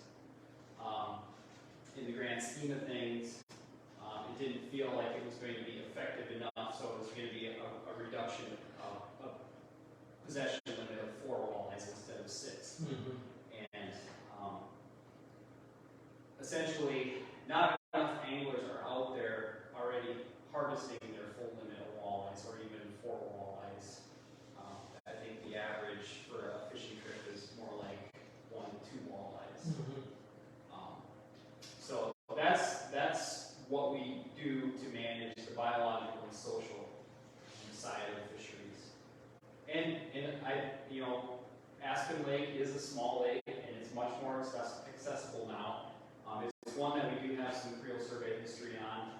in the grand scheme of things, it didn't feel like it was going to be effective enough, so it was going to be a reduction of possession limit of 4 walleyes instead of 6. And essentially, not enough anglers are out there already harvesting their full limit of walleyes, or even 4 walleyes. I think the average for a fishing trip is more like 1 to 2 walleyes. And Aspen Lake is a small lake, and it's much more accessible now. It's one that we do have some creel survey history on,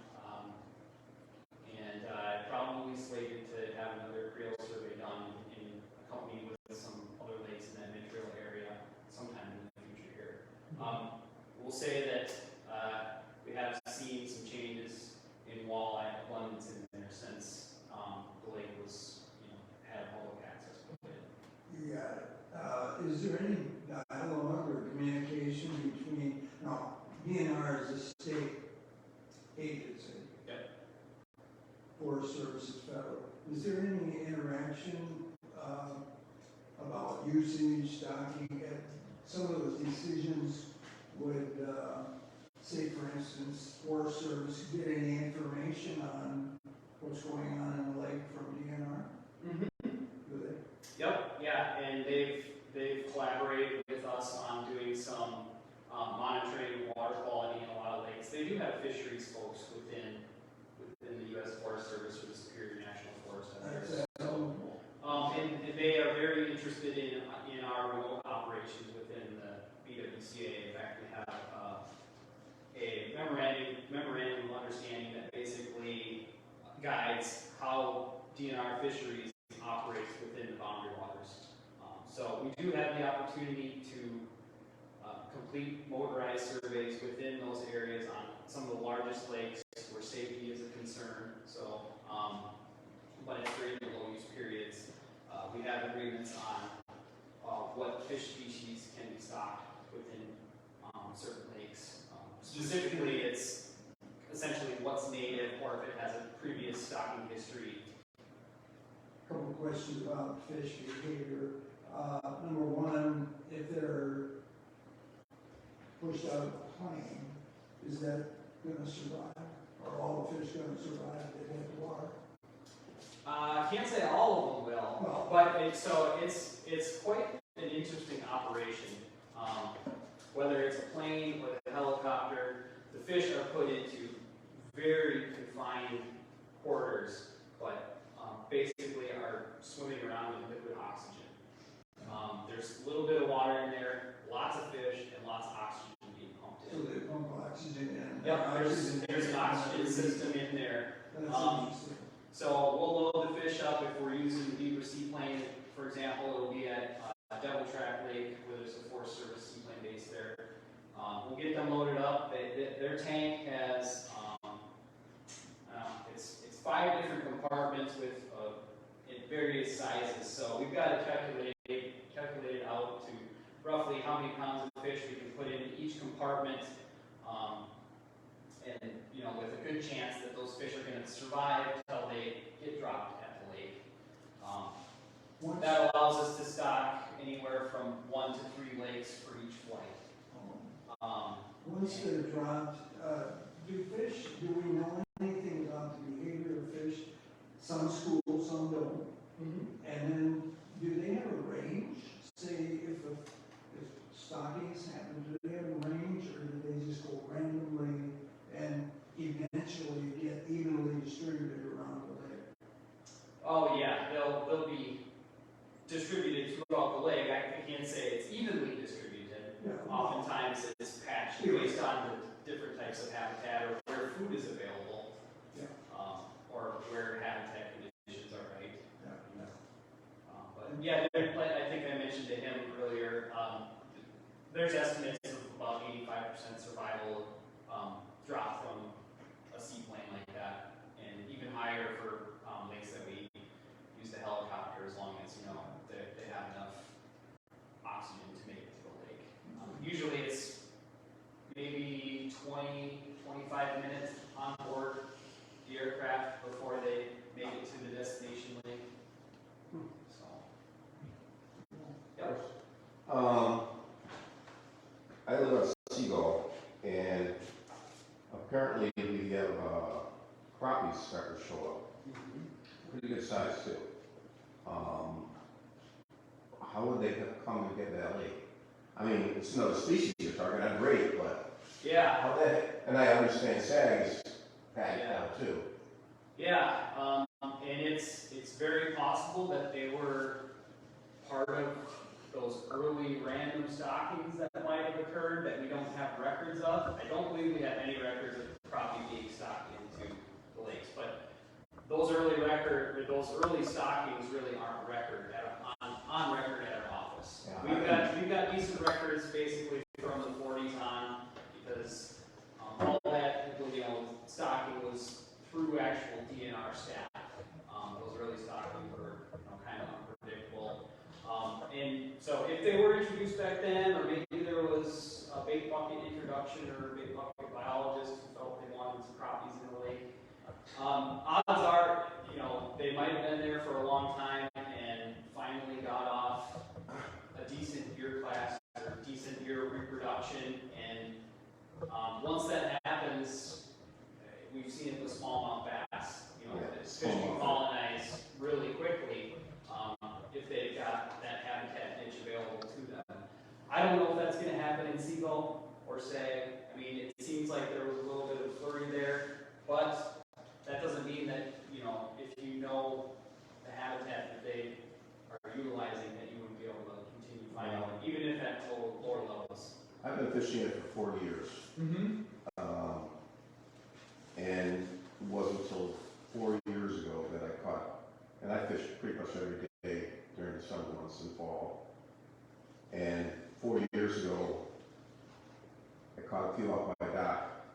and probably slated to have another creel survey done in company with some other lakes in that mid-trail area sometime in the future here. We'll say that we have seen some changes in walleye abundance in there since the lake was, had public access with it. Yeah, is there any dialogue or communication between, now, DNR is a state agency. Yep. Forest Service is federal. Is there any interaction about usage, stocking, some of those decisions would, say for instance, Forest Service get any information on what's going on in the lake from DNR? Mm-hmm. Do they? Yep, yeah, and they've collaborated with us on doing some monitoring water quality in a lot of lakes. They do have fisheries folks within the U.S. Forest Service or the Superior National Forest out there. That's And they are very interested in our remote operations within the BWCA. In fact, we have a memorandum of understanding that basically guides how DNR fisheries operates within the boundary waters. So we do have the opportunity to complete motorized surveys within those areas on some of the largest lakes where safety is a concern. So, but it's during the low use periods. We have agreements on what fish species can be stocked within certain lakes. Specifically, it's essentially what's native or if it has a previous stocking history. Couple of questions about fish behavior. Number one, if they're pushed out of a plane, is that going to survive? Are all the fish going to survive that hit the water? I can't say all of them will, Well, but it's quite an interesting operation. Whether it's a plane or a helicopter, the fish are put into very confined quarters, but basically are swimming around in liquid oxygen. There's a little bit of water in there, lots of fish, and lots of oxygen being pumped so in. they pump oxygen in. Yep, there's an oxygen system in there. That's interesting. So we'll load the fish up if we're using the Beaver seaplane, for example. It'll be at Devil Track Lake where there's a Forest Service seaplane base there. We'll get them loaded up. Their tank has it's 5 different compartments with in various sizes. So we've got to calculate it out to roughly how many pounds of fish we can put in each compartment, and with a good chance that those fish are going to survive until they get dropped at the lake. That allows us to stock anywhere from 1 to 3 lakes for each flight. Once they're dropped, do we know anything about the behavior of fish? Some school, some don't. And then, do they have a range? Say, if stockings happen, do they have a range, or do they just go randomly and eventually get evenly distributed around the lake? Oh yeah, they'll be distributed throughout the lake. I can't say it's evenly distributed. Yeah. Oftentimes it's patched based on the different types of habitat or where food is available, or where habitat conditions are right. But yeah, I think I mentioned to him earlier, there's estimates of about 85% survival drop from a seaplane like that, and even higher for lakes that we use the helicopter, as long as they have enough oxygen to make it to the lake. Usually it's maybe 20-25 minutes on board the aircraft before they make it to the destination lake. So, yep. I live on Seagull, and apparently we have crappies starting to show up. Pretty good size too. How would they come and get that lake? I mean, it's another species you're talking about, great, but Yeah. how that? And I understand sags pack out too. Yeah, and it's very possible that they were part of those early random stockings that might have occurred that we don't have records of. I don't believe we have any records of crappie being stocked into the lakes, but those early stockings really aren't on record at our office. Yeah, We've got decent records basically from the 40s on, because all that stocking was through actual DNR staff. Those early stockings were kind of unpredictable. And so if they were introduced back then, or maybe there was a bait bucket introduction or a bait bucket biologist who felt they wanted some crappies in the lake, odds are, they might have been there for a long time and finally got off a decent year class or decent year reproduction. And once that happens, we've seen it with smallmouth bass. Fish can colonize really quickly if they've got that habitat niche available to them. I don't know if that's going to happen in seagull or sag. I mean, it seems like there was a little bit of flurry there, but that doesn't mean that, if you know the habitat that they are utilizing, that you would be able to continue finding them, even if at lower levels. I've been fishing it for 40 years. Mm-hmm. And it wasn't until 4 years ago that I caught, and I fished pretty much every day during the summer months and fall. And 4 years ago, I caught a few off my dock,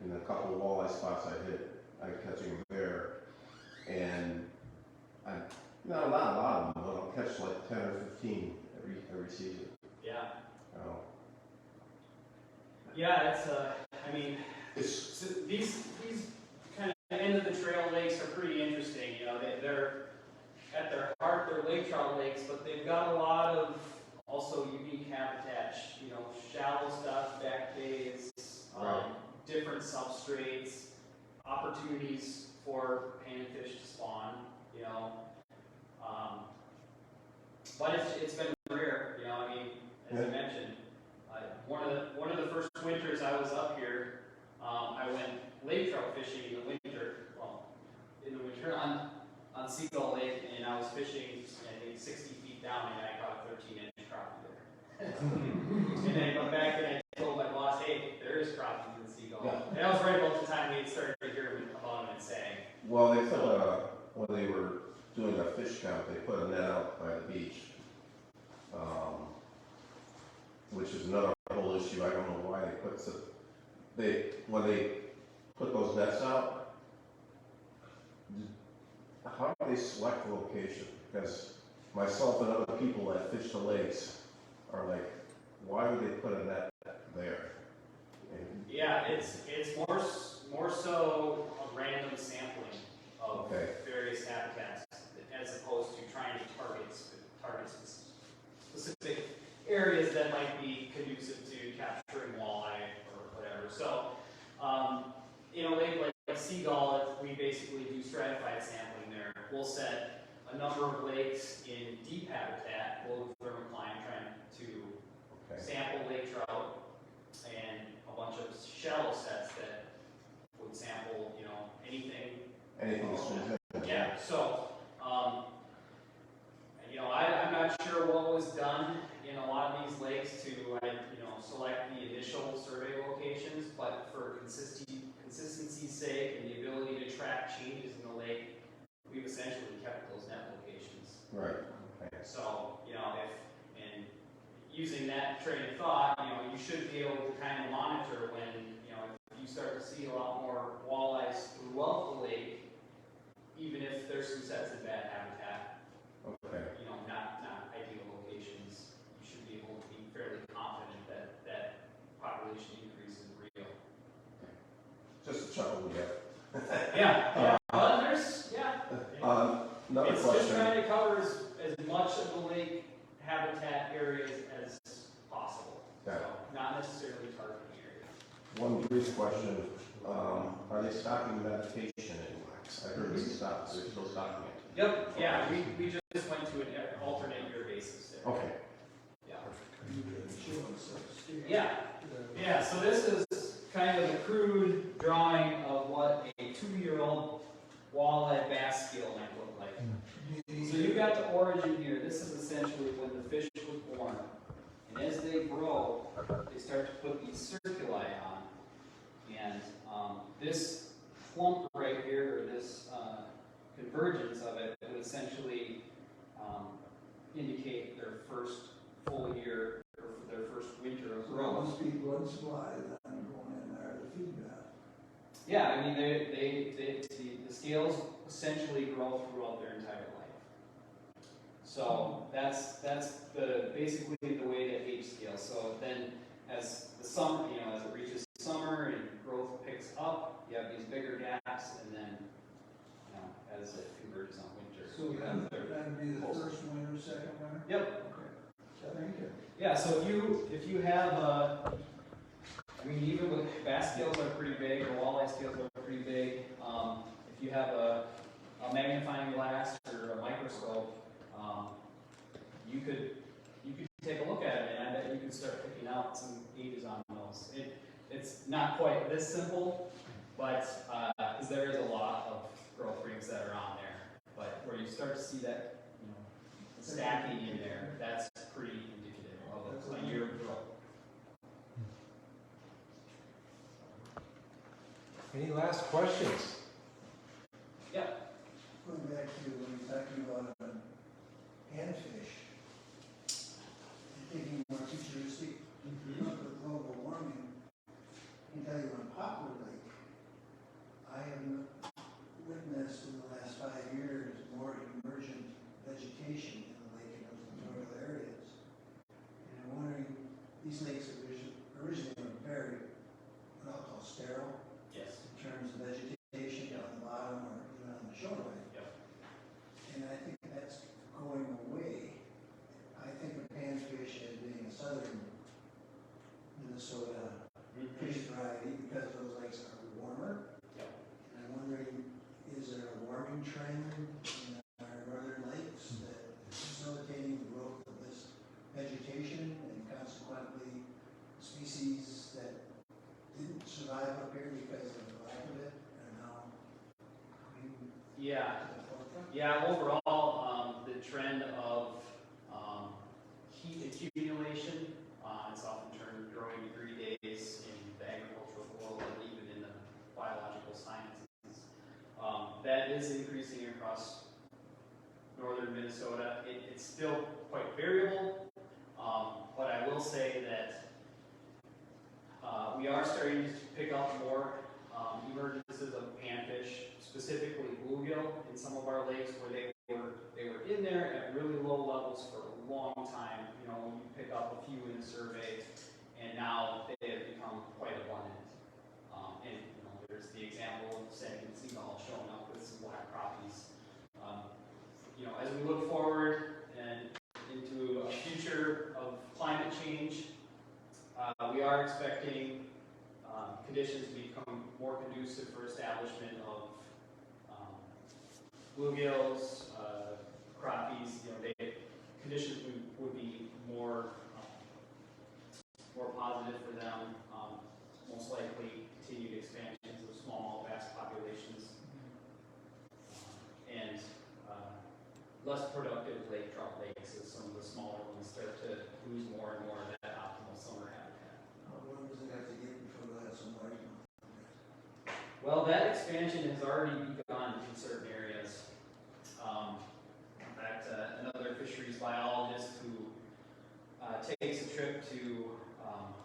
and a couple of walleye spots I hit. I'm catching them there, and not a lot of them, but I'll catch like 10 or 15 every season. Yeah. Oh. Yeah, It's these kind of end of the trail lakes are pretty interesting. They're at their heart, they're lake trout lakes, but they've got a lot of also unique habitat. Shallow stuff, back bays, Right. different substrates, opportunities for panfish to spawn. But it's been rare. As you mentioned, one of the first winters I was up here, I went lake trout fishing in the winter. Well, in the winter on Seagull Lake, and I was fishing, I think 60 feet down, and I caught a 13-inch crappie there. And then I come back and I told my boss, hey, there is crappies in Seagull. Yeah. And that was right about the time we had started to hear about them and saying. Well, they put when they were doing a fish count, they put a net out by the beach, which is another whole issue. I don't know why when they put those nets out, how do they select the location? Because myself and other people that fish the lakes are like, why would they put a net there? And Yeah, it's more so a random sampling of various habitats as opposed to trying to target specific areas that might be conducive to capturing walleye or whatever. So, like Seagull, we basically do stratified sampling there. We'll set a number of lakes in deep habitat, we'll thermocline trying to sample lake trout, and a bunch of shallow sets that would sample, anything anything swims in. Yeah, so, I'm not sure what was done in a lot of these lakes to, select the initial survey locations, but for consistency's sake and the ability to track changes in the lake, we've essentially kept those net locations. Right. Okay. So, and using that train of thought, you should be able to kind of monitor when, if you start to see a lot more walleyes throughout the lake, even if there's some sets in bad habitat, not ideal locations, you should be able to be fairly confident that that population increase is real. Just a chuckle we get. Yeah, but there's, Another it's question. just trying to cover as much of the lake habitat areas as possible. Yeah. So, not necessarily targeting areas. One brief question, are they stocking medication in wax? I heard they're still stocking it. Yep, yeah, we just went to an alternate year basis there. Okay. Yeah, so this is kind of a crude drawing of what a 2-year-old walleye bass gill might look like. So you've got the origin here, this is essentially when the fish was born. And as they grow, they start to put these circuli on. And this clump right here, or this convergence of it, would essentially indicate their first full year, or their first winter of So there growth. must be blood supply then going in there to feed that. Yeah, I mean, the scales essentially grow throughout their entire life. So that's basically the way to age scale. So then, as the summer, as it reaches summer and growth picks up, you have these bigger gaps, and then, as it converges on winter, So you have their that'd be the first winter, second winter? Yep. Okay, thank you. Yeah, so if you have, even with bass scales are pretty big, or walleye scales are pretty big. If you have a magnifying glass or a microscope, you could take a look at it, and I bet you could start picking out some ages on those. It's not quite this simple, but because there is a lot of growth rings that are on there, but where you start to see that, stacking in there, that's pretty indicative of a year of growth. Any last questions? Yep. Going back to when you're talking about panfish, and thinking more futuristic, with global warming, I can tell you on Poplar Lake, I have witnessed in the last 5 years more emergent vegetation in the lake and those littoral areas. And I'm wondering, these lakes originally were very, what I'll call sterile, Yes. in terms of vegetation on the bottom or even on the shoreline. Yep. And I think that's going away. I think of panfish as being a southern Minnesota fish variety because those lakes are warmer. Yep. And I'm wondering, is there a warming trend in our northern lakes that is facilitating the growth of this vegetation and consequently species that didn't survive up here because of the lack of it are now coming Yeah. to the forefront? Yeah, overall, the trend of heat accumulation, it's often termed growing degree days in the agricultural world and even in the biological sciences. That is increasing across northern Minnesota. It's still quite variable, but I will say that we are starting to pick up more emergences of panfish, specifically bluegill in some of our lakes where they were in there at really low levels for a long time. When you pick up a few in a survey, and now they have become quite abundant. And there's the example of Saginaw Seagull showing up with some black crappies. As we look forward and into a future of climate change, we are expecting conditions to become more conducive for establishment of bluegills, crappies. Conditions would be more positive for them. Most likely continued expansions of smallmouth bass populations, and less productive lake trout lakes as some of the smaller ones start to lose more and more of that optimal summer habitat. How long does it have to get before we have some largemouth? Well, that expansion has already begun in certain areas. In fact, another fisheries biologist who takes a trip to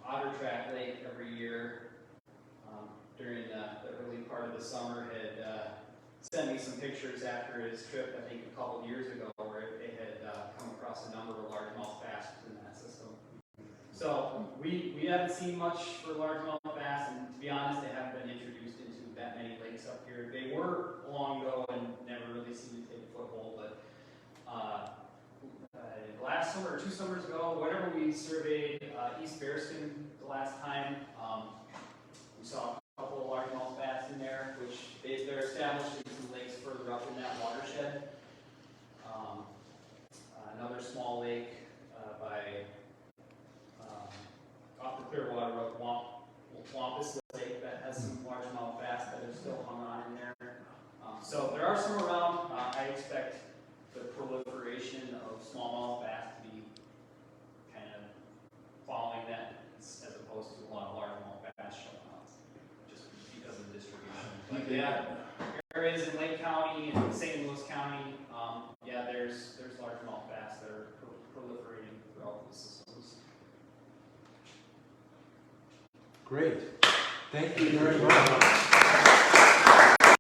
Otter Track Lake every year during the early part of the summer had sent me some pictures after his trip, I think a couple of years ago, where they had come across a number of largemouth bass in that system. So we haven't seen much for largemouth bass, and to be honest, they haven't been introduced into that many lakes up here. They were long ago and never really seemed to take a foothold, but last summer or 2 summers ago, whenever we surveyed East Bearskin the last time, we saw a couple of largemouth bass in there, which they're established in some lakes further up in that watershed. Another small lake by off the Clearwater Road, Wampus Lake, that has some largemouth bass that are still hung on in there. So there are some around. I expect the proliferation smallmouth bass to be kind of following that as opposed to a lot of largemouth bass showing up, just because of the distribution. But yeah, areas in Lake County and St. Louis County, yeah, there's largemouth bass that are proliferating throughout the systems. Great. Thank you very much.